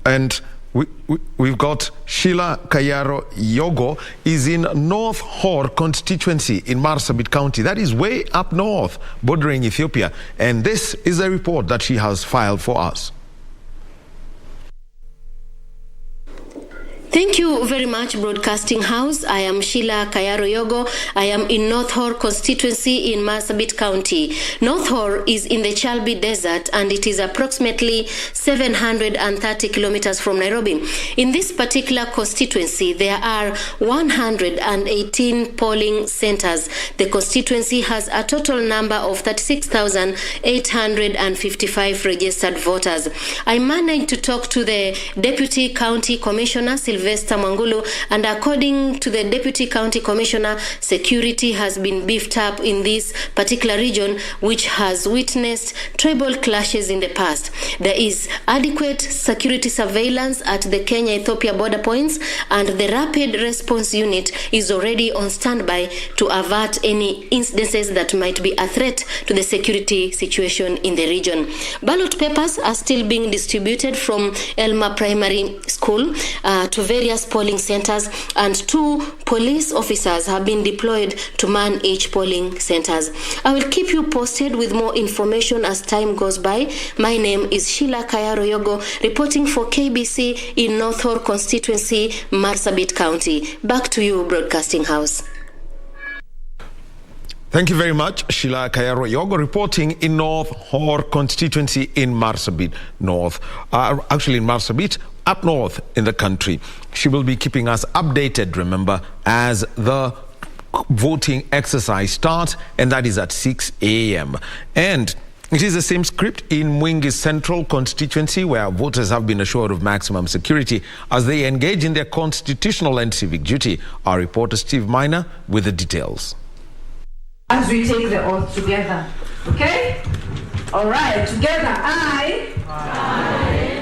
And We've got Sheila Kayaro Yogo is in North Hor constituency in Marsabit County. That is way up north, bordering Ethiopia. And this is a report that she has filed for us. Thank you very much, Broadcasting House. I am Sheila Kayaro Yogo. I am in North Hor constituency in Marsabit County. North Hor is in the Chalbi Desert and it is approximately 730 kilometers from Nairobi. In this particular constituency, there are 118 polling centers. The constituency has a total number of 36,855 registered voters. I managed to talk to the Deputy County Commissioner, Sylvester Mwangulu, and according to the Deputy County Commissioner, security has been beefed up in this particular region, which has witnessed tribal clashes in the past. There is adequate security surveillance at the Kenya-Ethiopia border points, and the Rapid Response Unit is already on standby to avert any incidences that might be a threat to the security situation in the region. Ballot papers are still being distributed from Elma Primary School to various polling centers, and 2 police officers have been deployed to man each polling centers. I will keep you posted with more information as time goes by. My name is Sheila Kayaro Yogo, reporting for KBC in North Hor constituency, Marsabit County. Back to you, Broadcasting House. Thank you very much, Sheila Kayaro Yogo, reporting in North Hor constituency in Marsabit North. Actually in Marsabit, up north in the country. She will be keeping us updated, remember, as the voting exercise starts, and that is at 6 a.m. And it is the same script in Mwingi Central constituency, where voters have been assured of maximum security as they engage in their constitutional and civic duty. Our reporter Steve Miner with the details. As we take the oath together, okay? All right, together, I.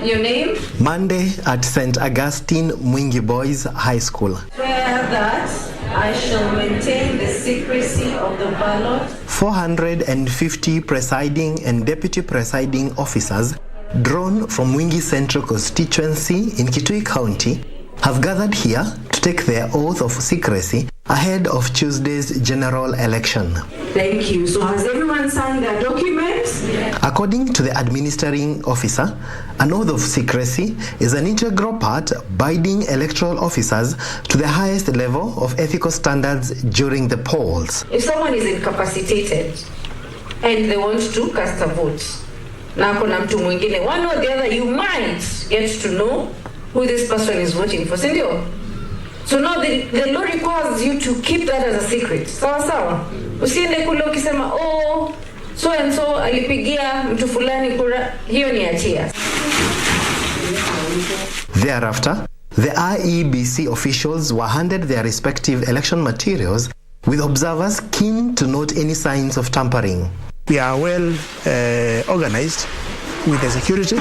Your name? Monday at St. Augustine Mwingi Boys High School. Swear that I shall maintain the secrecy of the ballot. 450 presiding and deputy presiding officers drawn from Mwingi Central constituency in Kitui County have gathered here to take their oath of secrecy ahead of Tuesday's general election. Thank you. So has everyone signed their documents? According to the administering officer, an oath of secrecy is an integral part binding electoral officers to the highest level of ethical standards during the polls. If someone is incapacitated and they want to cast a vote, na kuna mtu mwingine, one or the other, you might get to know who this person is voting for. Sindio? So now the law requires you to keep that as a secret. Sawa sawa. Usiende kule ukisema, oh, so and so alipigia mtu fulani kura, hiyo ni hatia. Thereafter, the IEBC officials were handed their respective election materials, with observers keen to note any signs of tampering. We are well organized with the security.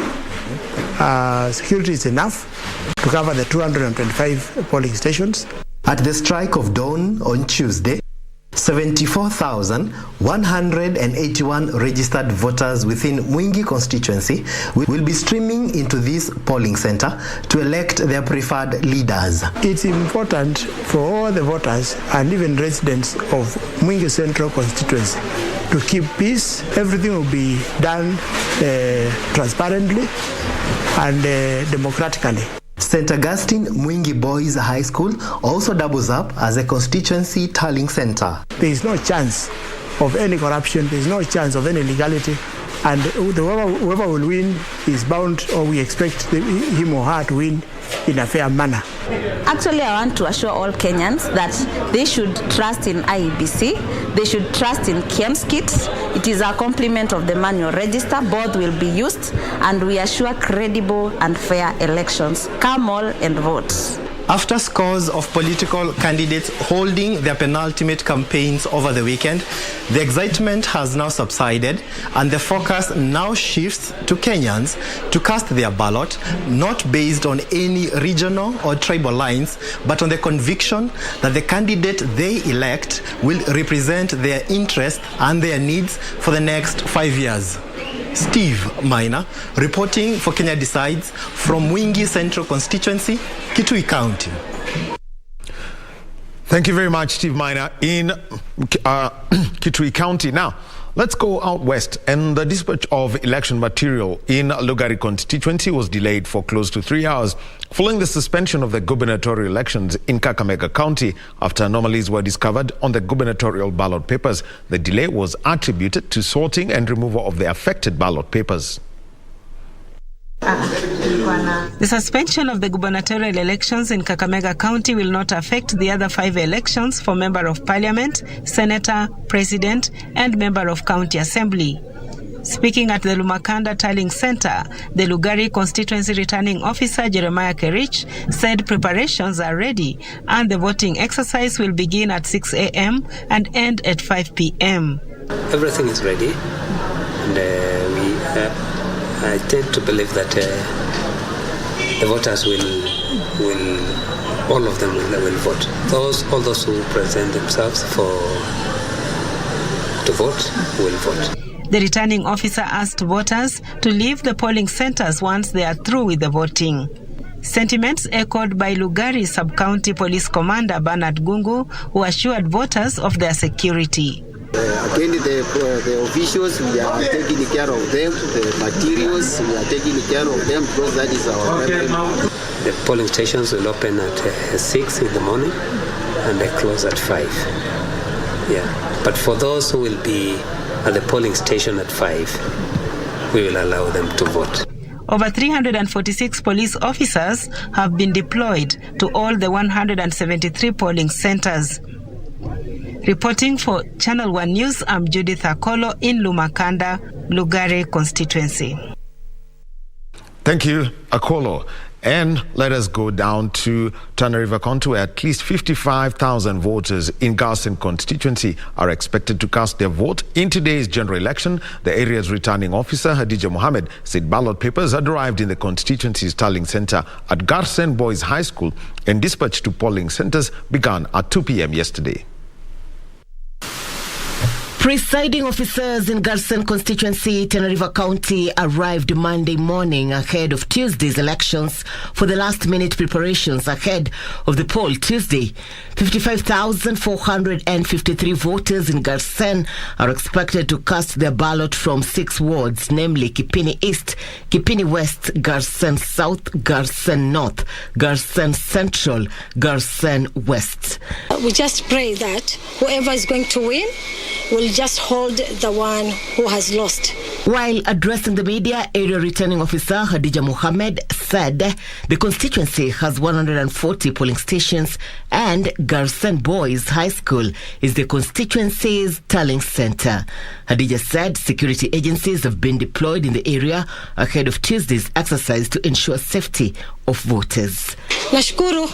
Security is enough to cover the 225 polling stations. At the strike of dawn on Tuesday, 74,181 registered voters within Mwingi constituency will be streaming into this polling center to elect their preferred leaders. It's important for all the voters and even residents of Mwingi Central constituency to keep peace. Everything will be done transparently and democratically. St. Augustine Mwingi Boys High School also doubles up as a constituency tallying center. There is no chance of any corruption, there is no chance of any illegality, and whoever will win is bound, or we expect him or her to win in a fair manner. Actually, I want to assure all Kenyans that they should trust in IEBC, they should trust in Kiambu's kit. It is a complement of the manual register. Both will be used, and we assure credible and fair elections. Come all and vote. After scores of political candidates holding their penultimate campaigns over the weekend, the excitement has now subsided, and the focus now shifts to Kenyans to cast their ballot, not based on any regional or tribal lines, but on the conviction that the candidate they elect will represent their interests and their needs for the next 5 years. Steve Minor, reporting for Kenya Decides from Mwingi Central Constituency, Kitui County. Thank you very much, Steve Minor, in Kitui County. Now, let's go out west. And the dispatch of election material in Lugari constituency was delayed for close to 3 hours following the suspension of the gubernatorial elections in Kakamega County after anomalies were discovered on the gubernatorial ballot papers. The delay was attributed to sorting and removal of the affected ballot papers. The suspension of the gubernatorial elections in Kakamega County will not affect the other 5 elections for Member of Parliament, Senator, President, and Member of County Assembly. Speaking at the Lumakanda Tallying Center, the Lugari constituency returning officer Jeremiah Kerich said preparations are ready and the voting exercise will begin at 6 a.m. and end at 5 p.m. Everything is ready, and I tend to believe that the voters all of them will vote. All those who present themselves to vote will vote. The returning officer asked voters to leave the polling centers once they are through with the voting. Sentiments echoed by Lugari Sub-County Police Commander Bernard Gungu, who assured voters of their security. Again, the officials, we are taking care of them. The materials, we are taking care of them because that is our preference. The polling stations will open at 6 in the morning and they close at 5. Yeah. But for those who will be at the polling station at 5, we will allow them to vote. Over 346 police officers have been deployed to all the 173 polling centers. Reporting for Channel 1 News, I'm Judith Akolo in Lumakanda, Lugari constituency. Thank you, Akolo. And let us go down to Tana River County, where at least 55,000 voters in Garsen constituency are expected to cast their vote in today's general election. The area's returning officer, Hadija Mohammed, said ballot papers had arrived in the constituency's tallying center at Garsen Boys High School and dispatched to polling centers began at 2 p.m. yesterday. Presiding officers in Garsen constituency, Tana River County, arrived Monday morning ahead of Tuesday's elections for the last-minute preparations ahead of the poll Tuesday. 55,453 voters in Garsen are expected to cast their ballot from 6 wards, namely Kipini East, Kipini West, Garsen South, Garsen North, Garsen Central, Garsen West. We just pray that whoever is going to win will just hold the one who has lost. While addressing the media, area returning officer Hadija Mohammed said the constituency has 140 polling stations and Garsen Boys High School is the constituency's tallying center. Hadija said security agencies have been deployed in the area ahead of Tuesday's exercise to ensure safety of voters. Nashukuru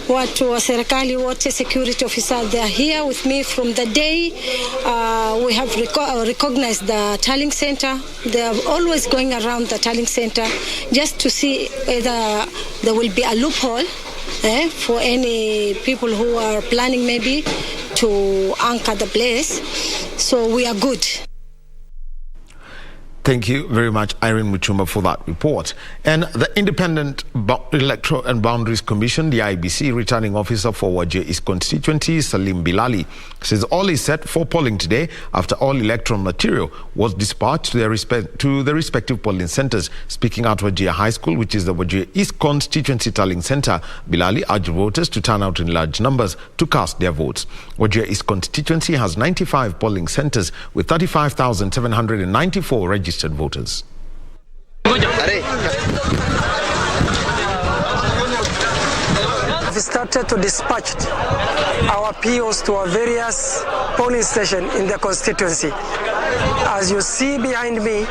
watu wa serikali wote, security officers, they are here with me from the day we have recognized the tallying center. They are always going around the tallying center just to see whether there will be a loophole for any people who are planning maybe to anchor the place. So we are good. Thank you very much, Irene Muchumba, for that report. And the Independent Electoral and Boundaries Commission, the IBC, returning officer for Wajir East constituency, Salim Bilali, says all is set for polling today after all electoral material was dispatched to the respective polling centers. Speaking at Wajir High School, which is the Wajir East constituency tallying center, Bilali urged voters to turn out in large numbers to cast their votes. Wajir East constituency has 95 polling centers with 35,794 registered voters. We started to dispatch our POs to our various polling stations in the constituency. As you see behind me,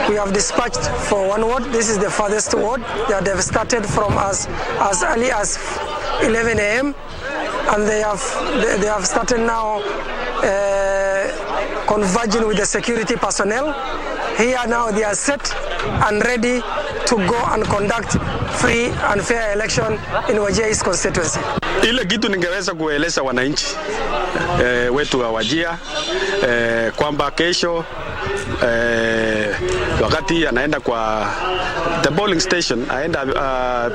we have dispatched for one ward. This is the farthest ward that they've started from as early as 11 a.m. and they have started now converging with the security personnel. Here now they are set and ready to go and conduct free and fair election in Wajir East constituency. Ile kitu ningeweza kueleza wananchi wetu wa Wajir kwamba kesho wakati anaenda kwa the polling station aenda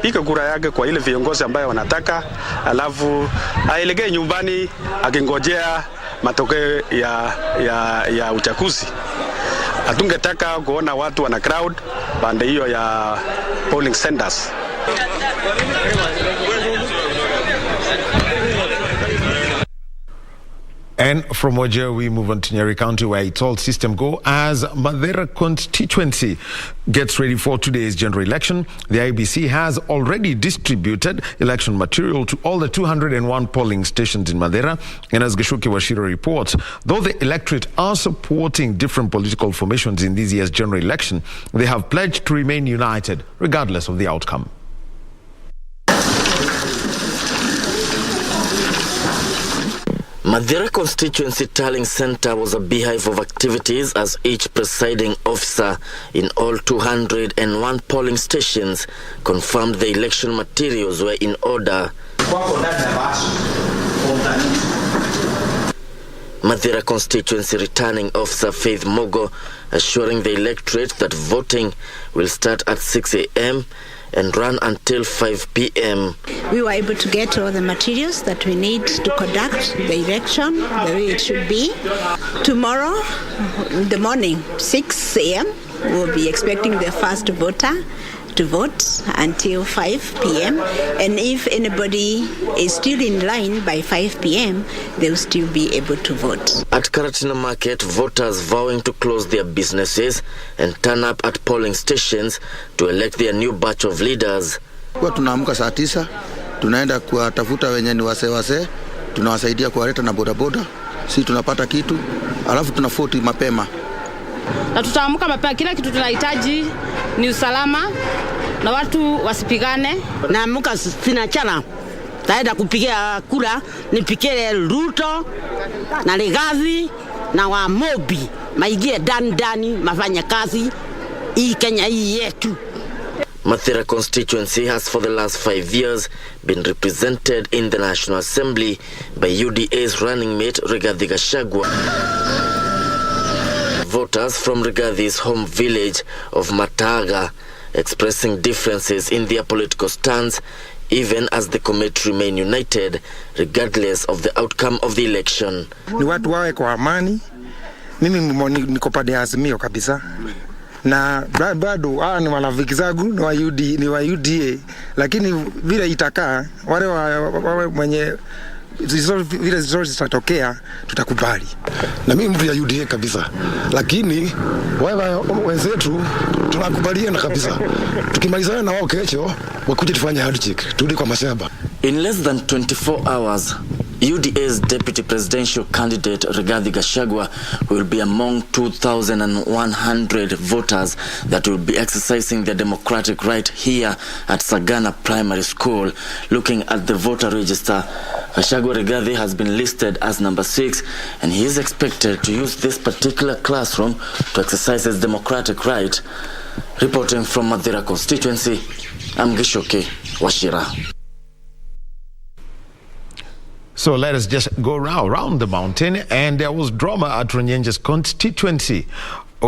piga kura yake kwa ile viongozi ambayo wanataka, alafu aelekee nyumbani akingojea matokeo ya uchaguzi. Hatungetaka kuona watu wana crowd pande hiyo ya polling centers. And from Wajir, we move on to Nyeri County, where it's all system go as Madera constituency gets ready for today's general election. The IBC has already distributed election material to all the 201 polling stations in Madera. And as Geshuki Washira reports, though the electorate are supporting different political formations in this year's general election, they have pledged to remain united regardless of the outcome. Madera constituency tallying center was a beehive of activities as each presiding officer in all 201 polling stations confirmed the election materials were in order. Madera constituency returning officer Faith Mogo assuring the electorate that voting will start at 6 a.m. and run until 5 p.m. We were able to get all the materials that we need to conduct the election the way it should be. Tomorrow, in the morning, 6 a.m., we'll be expecting the first voter to vote until 5 p.m. And if anybody is still in line by 5 p.m., they'll still be able to vote. At Karatina Market, voters vowing to close their businesses and turn up at polling stations to elect their new batch of leaders. Kwa tunaamka saa 9, tunaenda kuwatafuta wenye ni wase, tunawasaidia kuwaleta na bodaboda, si tunapata kitu, alafu tunafoti mapema. Na tutaamka mapema, kila kitu tunahitaji ni usalama na watu wasipigane. Naamka sina chana, taenda kupigia kura, nipikie Ruto na Legazi na wa Mobi, maigie ndani mafanya kazi hii Kenya hii yetu. Mathira constituency has for the last 5 years been represented in the National Assembly by UDA's running mate Rigathi Gachagua. Voters from Rigathi's home village of Mataga expressing differences in their political stance, even as the committee remain united regardless of the outcome of the election. Ni watu wawe kwa amani. Mimi niko pande ya Azimio kabisa. Na bado ni wanaviki zangu ni wa UDA, lakini vile itakaa wale mwenye vile zote zitatokea tutakubali. Na mimi mtu ya UDA kabisa, lakini wale wenzetu tunakubaliana kabisa. Tukimalizana na wao kesho wakuje tufanye handshake turudi kwa mashamba. In less than 24 hours, UDA's deputy presidential candidate Rigathi Gachagua will be among 2,100 voters that will be exercising their democratic right here at Sagana Primary School. Looking at the voter register, Gachagua Rigathi has been listed as number 6, and he is expected to use this particular classroom to exercise his democratic right. Reporting from Madera constituency, I'm Gishoke Washira. So let us just go around the mountain, and there was drama at Runyenje's constituency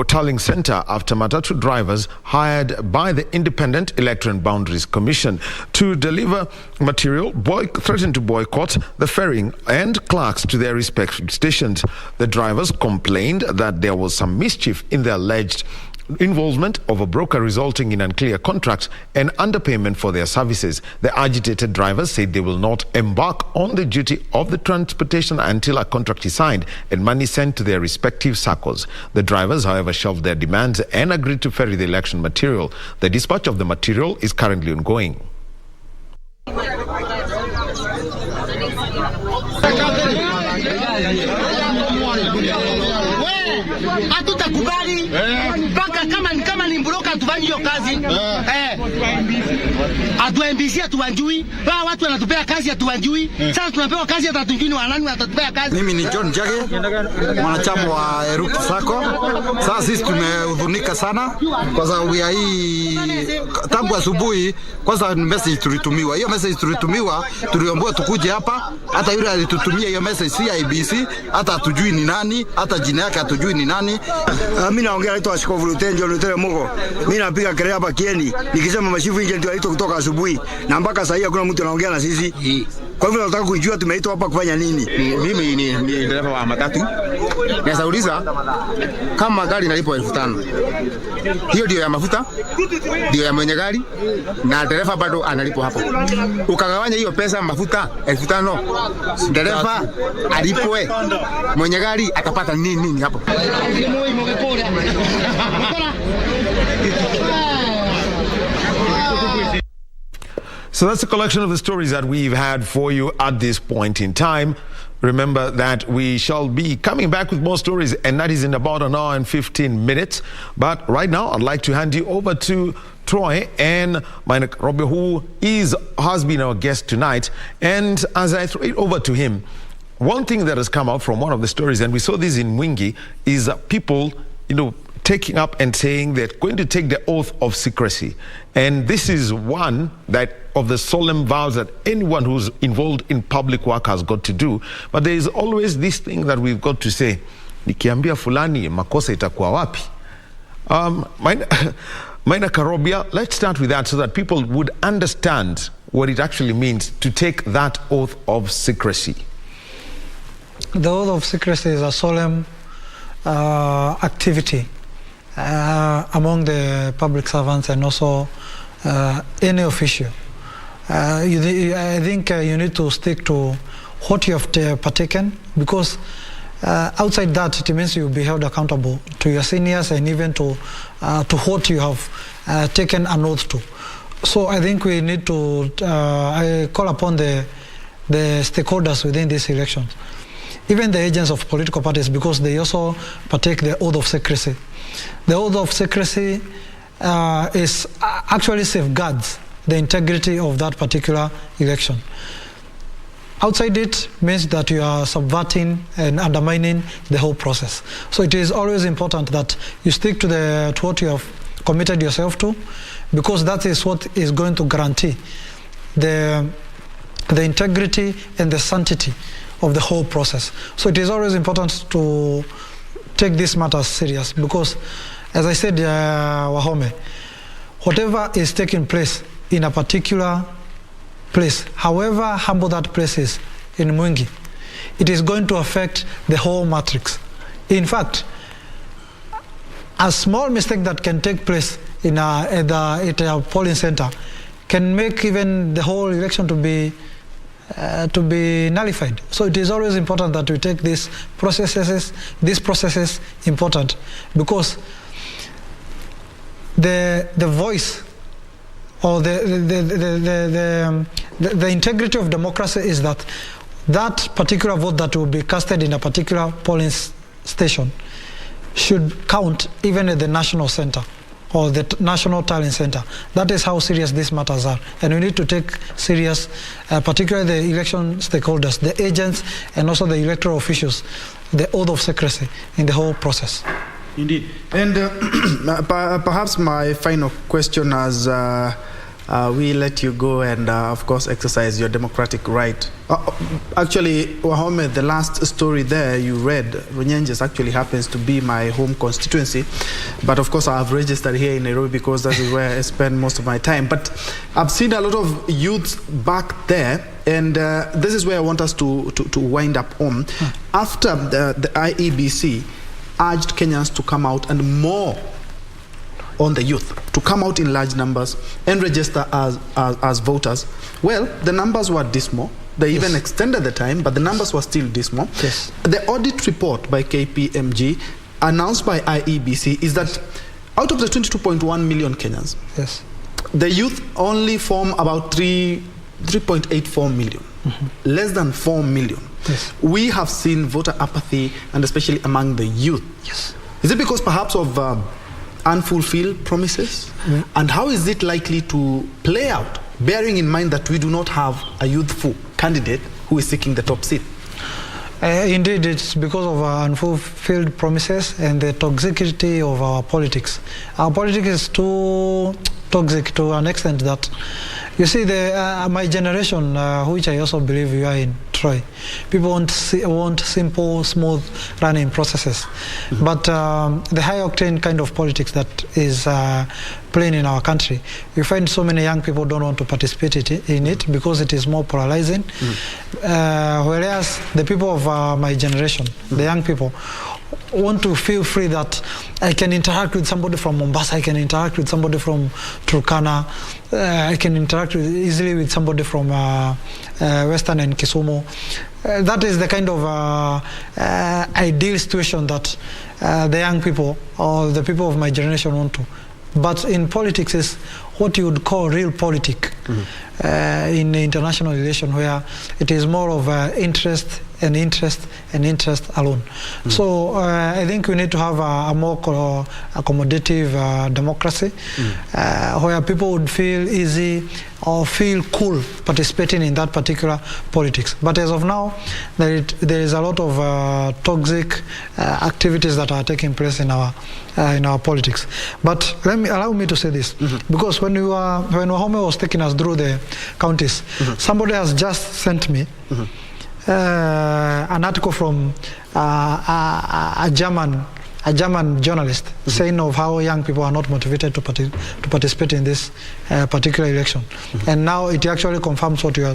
tallying center after matatu drivers hired by the Independent Electoral and Boundaries Commission to deliver material threatened to boycott the ferrying and clerks to their respective stations. The drivers complained that there was some mischief in the alleged involvement of a broker resulting in unclear contracts and underpayment for their services. The agitated drivers said they will not embark on the duty of the transportation until a contract is signed and money sent to their respective circles. The drivers, however, shelved their demands and agreed to ferry the election material. The dispatch of the material is currently ongoing. Hatutakubali mpaka kama ni mbroka tufanye hiyo kazi. Atuambie tuwanjui, watu wanatupea kazi atuwanjui. Sasa tunapewa kazi atatujui ni wanani watatupea kazi. Mimi ni John Jage, mwanachama wa Eruku Sako. Sasa sisi tumehudhunika sana kwa sababu ya hii tangu asubuhi. Kwanza message tulitumiwa. Hiyo message tulitumiwa, tuliambiwa tukuje hapa. Hata yule alitutumia hiyo message si IBC, hata hatujui ni nani, hata jina yake hatujui. hatujui ni nani. Mimi naongea naitwa Askofu Lutenjo Lutere Mugo. Mimi napiga kelele hapa Kieni nikisema mashifu nje ndio aitwa kutoka asubuhi na mpaka sasa hivi hakuna mtu anaongea na sisi. Kwa hivyo nataka kujua tumeitwa hapa kufanya nini. Mimi ni dereva wa matatu. Nasauliza kama gari inalipwa 5,000. Hiyo ndio ya mafuta, ndio ya mwenye gari na dereva bado analipwa hapo. Ukagawanya hiyo pesa mafuta 5,000, dereva alipwe, mwenye gari atapata nini hapo? So that's a collection of the stories that we've had for you at this point in time. Remember that we shall be coming back with more stories, and that is in about an hour and 15 minutes. But right now, I'd like to hand you over to Troy and Robert, who has been our guest tonight. And as I throw it over to him, one thing that has come out from one of the stories, and we saw this in Mwingi, is people, taking up and saying they're going to take the oath of secrecy. And this is one of the solemn vows that anyone who's involved in public work has got to do. But there is always this thing that we've got to say, nikiambia fulani makosa itakuwa wapi? Maina Karobia, let's start with that so that people would understand what it actually means to take that oath of secrecy. The oath of secrecy is a solemn activity among the public servants and also any official. I think you need to stick to what you have partaken, because outside that it means you'll be held accountable to your seniors and even to what you have taken an oath to. So I think we need to I call upon the stakeholders within these elections, even the agents of political parties, because they also partake the oath of secrecy. The oath of secrecy is actually safeguards the integrity of that particular election. Outside it means that you are subverting and undermining the whole process. So it is always important that you stick to what you have committed yourself to, because that is what is going to guarantee the integrity and the sanctity of the whole process. So it is always important to take this matter serious, because as I said, Wahome, whatever is taking place in a particular place, however humble that place is in Mwingi, it is going to affect the whole matrix. In fact, a small mistake that can take place at a polling center can make even the whole election to be nullified. So it is always important that we take these processes important, because the voice or the integrity of democracy is that particular vote that will be casted in a particular polling station should count even at the national center or the national tallying center. That is how serious these matters are, and we need to take serious, particularly the election stakeholders, the agents, and also the electoral officials, the oath of secrecy in the whole process. Indeed. And perhaps my final question as we let you go and, of course, exercise your democratic right. Actually, Wahome, the last story there you read, Runyenjes, actually happens to be my home constituency. But, of course, I have registered here in Nairobi because that is where I spend most of my time. But I've seen a lot of youths back there, and this is where I want us to wind up on. After the IEBC urged Kenyans to come out and more on the youth, to come out in large numbers and register as voters. Well, the numbers were dismal. They even extended the time, but the numbers were still dismal. Yes. The audit report by KPMG announced by IEBC is that out of the 22.1 million Kenyans, yes, the youth only form about 3.84 million, less than 4 million. Yes. We have seen voter apathy, and especially among the youth. Yes. Is it because perhaps of unfulfilled promises? And how is it likely to play out, bearing in mind that we do not have a youthful candidate who is seeking the top seat? Indeed, it's because of our unfulfilled promises and the toxicity of our politics. Our politics is too toxic to an extent that, you see, my generation, which I also believe you are in, destroy. People want simple, smooth running processes. But the high-octane kind of politics that is playing in our country, you find so many young people don't want to participate in it because it is more polarizing. Whereas the people of my generation, the young people, want to feel free that I can interact with somebody from Mombasa, I can interact with somebody from Turkana, I can interact easily with somebody from Western and Kisumu. That is the kind of ideal situation that the young people or the people of my generation want to. But in politics is what you would call real politic in international relation, where it is more of interest and interest and interest alone. So I think we need to have a more accommodative democracy where people would feel easy or feel cool participating in that particular politics. But as of now, there is a lot of toxic activities that are taking place in our politics. But allow me to say this, because when Wahome was taking us through the counties, somebody has just sent me an article from a German journalist saying of how young people are not motivated to participate in this particular election, and now it actually confirms what you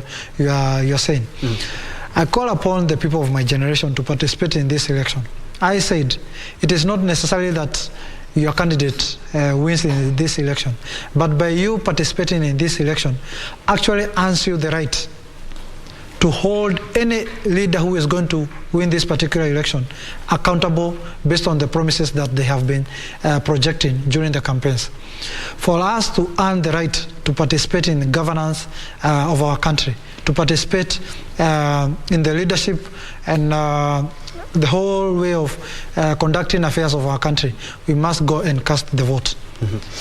are saying. I call upon the people of my generation to participate in this election. I said it is not necessarily that your candidate wins in this election, but by you participating in this election actually earns you the right to hold any leader who is going to win this particular election accountable based on the promises that they have been projecting during the campaigns. For us to earn the right to participate in the governance of our country, to participate in the leadership and the whole way of conducting affairs of our country, we must go and cast the vote.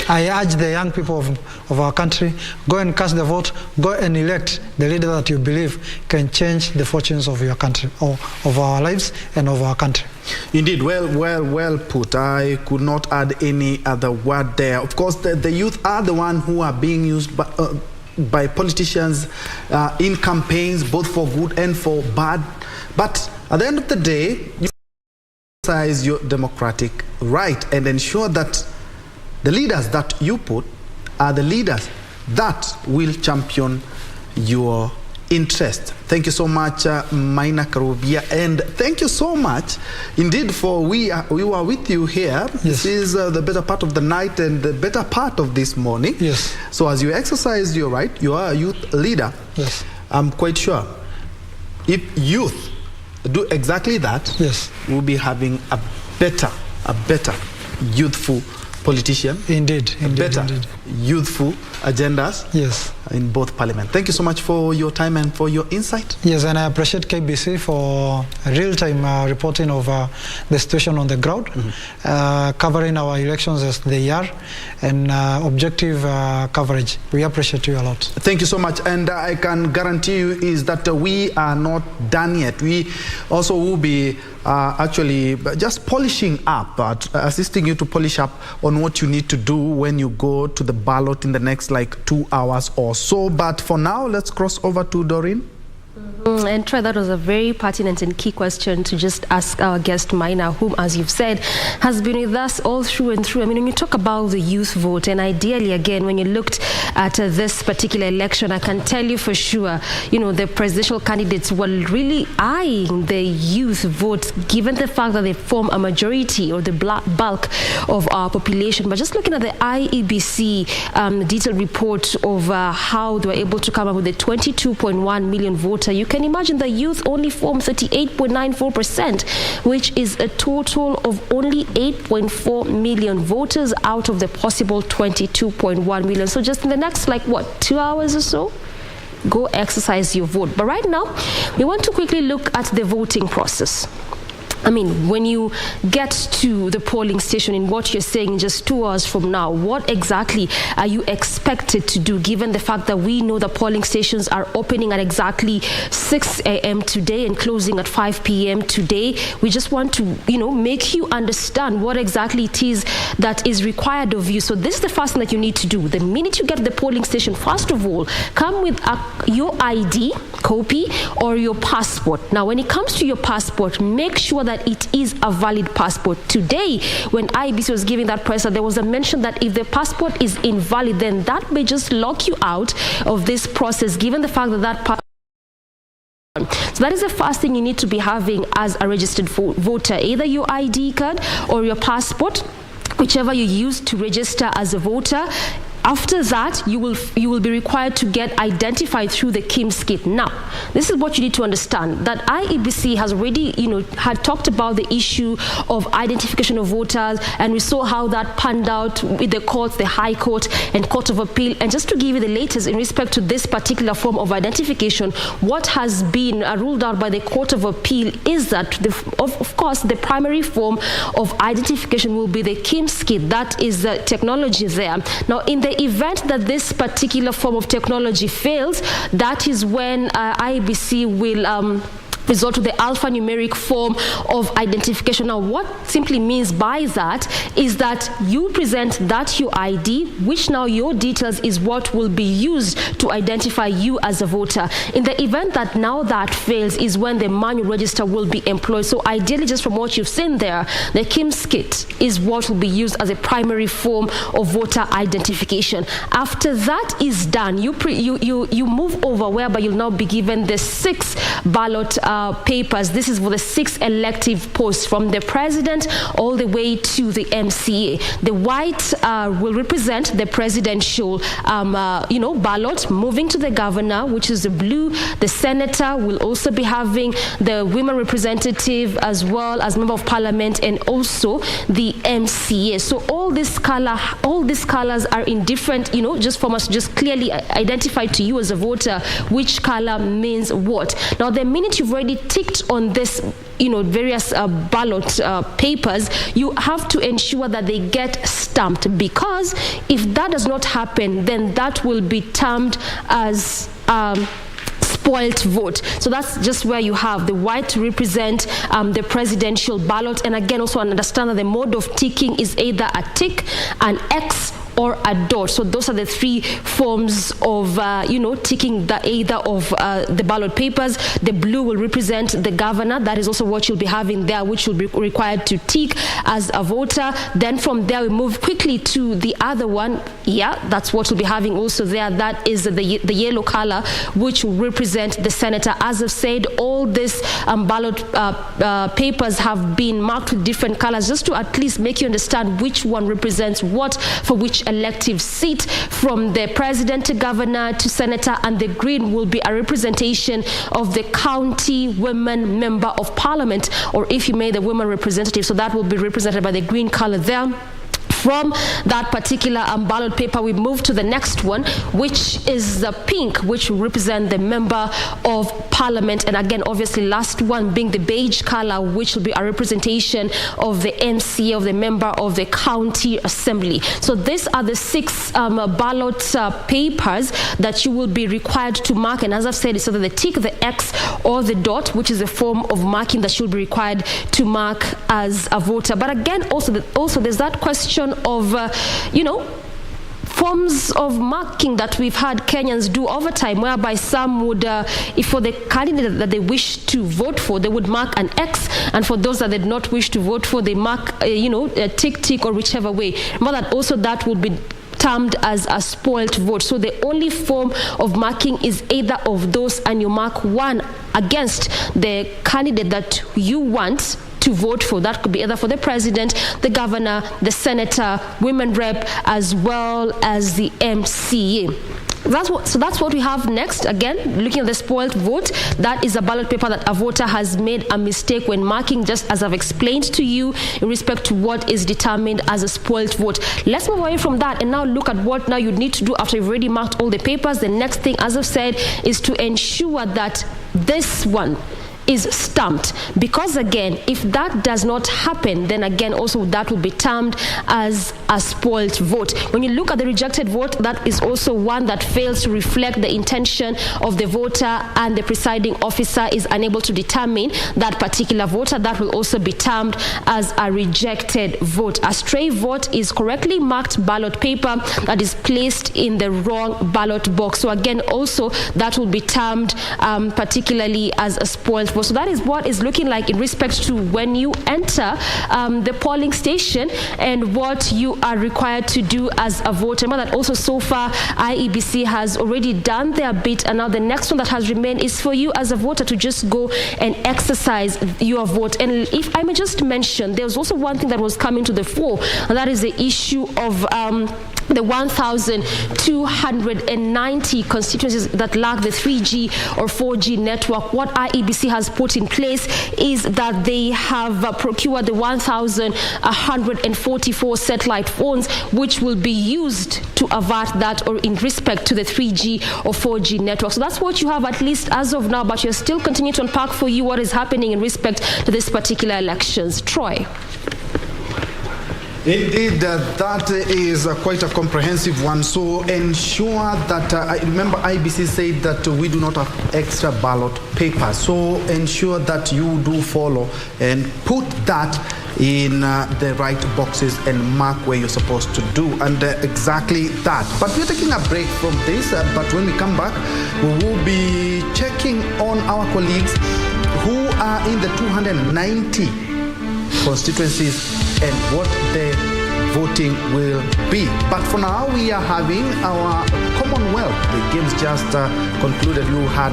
I urge the young people of our country, go and cast the vote, go and elect the leader that you believe can change the fortunes of your country, or of our lives and of our country. Indeed, well put. I could not add any other word there. Of course, the youth are the one who are being used by politicians in campaigns, both for good and for bad. But at the end of the day, you exercise your democratic right and ensure that the leaders that you put are the leaders that will champion your interest. Thank you so much, Maina Karubia, and thank you so much indeed for we were with you here. Yes. This is the better part of the night and the better part of this morning. Yes. So as you exercise your right, you are a youth leader. Yes. I'm quite sure if youth do exactly that, yes, we'll be having a better youthful politician. Indeed. Better youthful agendas. Yes. In both parliament. Thank you so much for your time and for your insight. Yes, and I appreciate KBC for real-time reporting of the situation on the ground, covering our elections as they are, and objective coverage. We appreciate you a lot. Thank you so much, and I can guarantee you is that we are not done yet. We also will be actually just polishing up, assisting you to polish up on what you need to do when you go to the ballot in the next 2 hours or so. But for now, let's cross over to Doreen. And Troy, that was a very pertinent and key question to just ask our guest Maina, whom, as you've said, has been with us all through and through. I mean, when you talk about the youth vote, and ideally, again, when you looked at this particular election, I can tell you for sure, the presidential candidates were really eyeing the youth vote, given the fact that they form a majority or the bulk of our population. But just looking at the IEBC detailed report of how they were able to come up with the 22.1 million voters, you can imagine the youth only form 38.94%, which is a total of only 8.4 million voters out of the possible 22.1 million. So just in the next 2 hours or so, go exercise your vote. But right now, we want to quickly look at the voting process. I mean, when you get to the polling station in what you're saying just 2 hours from now, what exactly are you expected to do, given the fact that we know the polling stations are opening at exactly 6 a.m. today and closing at 5 p.m. today? We just want to, make you understand what exactly it is that is required of you. So this is the first thing that you need to do. The minute you get to the polling station, first of all, come with your ID copy or your passport. Now, when it comes to your passport, make sure that it is a valid passport. Today, when IBC was giving that press, there was a mention that if the passport is invalid, then that may just lock you out of this process, given the fact that so that is the first thing you need to be having as a registered voter, either your ID card or your passport, whichever you use to register as a voter. After that, you will be required to get identified through the KIMS kit. Now, this is what you need to understand, that IEBC has already, had talked about the issue of identification of voters, and we saw how that panned out with the courts, the High Court and Court of Appeal. And just to give you the latest in respect to this particular form of identification, what has been ruled out by the Court of Appeal is that, of course, the primary form of identification will be the KIMS kit. That is the technology there. Now, in the event that this particular form of technology fails, that is when IEBC will resort to the alphanumeric form of identification. Now, what simply means by that is that you present that your ID, which now your details is what will be used to identify you as a voter. In the event that now that fails is when the manual register will be employed. So ideally, just from what you've seen there, the KIMS kit is what will be used as a primary form of voter identification. After that is done, you move over whereby you'll now be given the 6 ballot papers. This is for the 6 elective posts, from the president all the way to the MCA. The white will represent the presidential, ballot. Moving to the governor, which is the blue. The senator will also be having the women representative, as well as member of parliament, and also the MCA. So all these colors are in different, just for us to just clearly identify to you as a voter which color means what. Now, the minute you've already ticked on this, various ballot papers, you have to ensure that they get stamped, because if that does not happen, then that will be termed as spoilt vote. So that's just where you have the white to represent the presidential ballot. And again, also understand that the mode of ticking is either a tick, an X, or a dot. So those are the 3 forms of, ticking either of the ballot papers. The blue will represent the governor. That is also what you'll be having there, which will be required to tick as a voter. Then from there, we move quickly to the other one. Yeah, that's what we'll be having also there. That is the yellow color, which will represent the senator. As I've said, all these ballot papers have been marked with different colors, just to at least make you understand which one represents what for which elective seat, from the president to governor to senator. And the green will be a representation of the county women member of parliament, or if you may, the women representative. So that will be represented by the green color there. From that particular ballot paper, we move to the next one, which is the pink, which will represent the member of parliament. And again, obviously, last one being the beige color, which will be a representation of the MCA, of the member of the county assembly. So these are the 6 ballot papers that you will be required to mark. And as I've said, it's either the tick, the X, or the dot, which is a form of marking that you'll be required to mark as a voter. But again, also there's that question of, forms of marking that we've had Kenyans do over time, whereby some would, if for the candidate that they wish to vote for, they would mark an X, and for those that they did not wish to vote for, they mark, a tick, or whichever way. Remember that also that would be termed as a spoilt vote. So the only form of marking is either of those, and you mark one against the candidate that you want to vote for. That could be either for the president, the governor, the senator, women rep, as well as the MCA. That's what we have next. Again, looking at the spoiled vote, that is a ballot paper that a voter has made a mistake when marking, just as I've explained to you in respect to what is determined as a spoiled vote. Let's move away from that and now look at what now you need to do after you've already marked all the papers. The next thing, as I've said, is to ensure that this one is stamped. Because again, if that does not happen, then again also that will be termed as a spoiled vote. When you look at the rejected vote, that is also one that fails to reflect the intention of the voter, and the presiding officer is unable to determine that particular voter. That will also be termed as a rejected vote. A stray vote is correctly marked ballot paper that is placed in the wrong ballot box. So again, also that will be termed particularly as a spoiled vote. So that is what is looking like in respect to when you enter the polling station and what you are required to do as a voter. Remember that also so far IEBC has already done their bit, and now the next one that has remained is for you as a voter to just go and exercise your vote. And if I may just mention, there's also one thing that was coming to the fore, and that is the issue of the 1,290 constituencies that lack the 3G or 4G network. What IEBC has put in place is that they have procured the 1,144 satellite phones, which will be used to avert that, or in respect to the 3G or 4G network. So that's what you have at least as of now, but you're still continuing to unpack for you what is happening in respect to this particular elections. Troy. Indeed, that is quite a comprehensive one. So ensure that, I remember IBC said that we do not have extra ballot paper. So ensure that you do follow and put that in the right boxes and mark where you're supposed to do. And exactly that. But we're taking a break from this. But when we come back, we will be checking on our colleagues who are in the 290 constituencies and what the voting will be. But for now, we are having our Commonwealth. The games just concluded. You had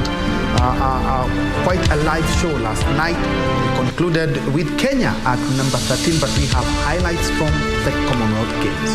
quite a live show last night. We concluded with Kenya at number 13, but we have highlights from the Commonwealth Games.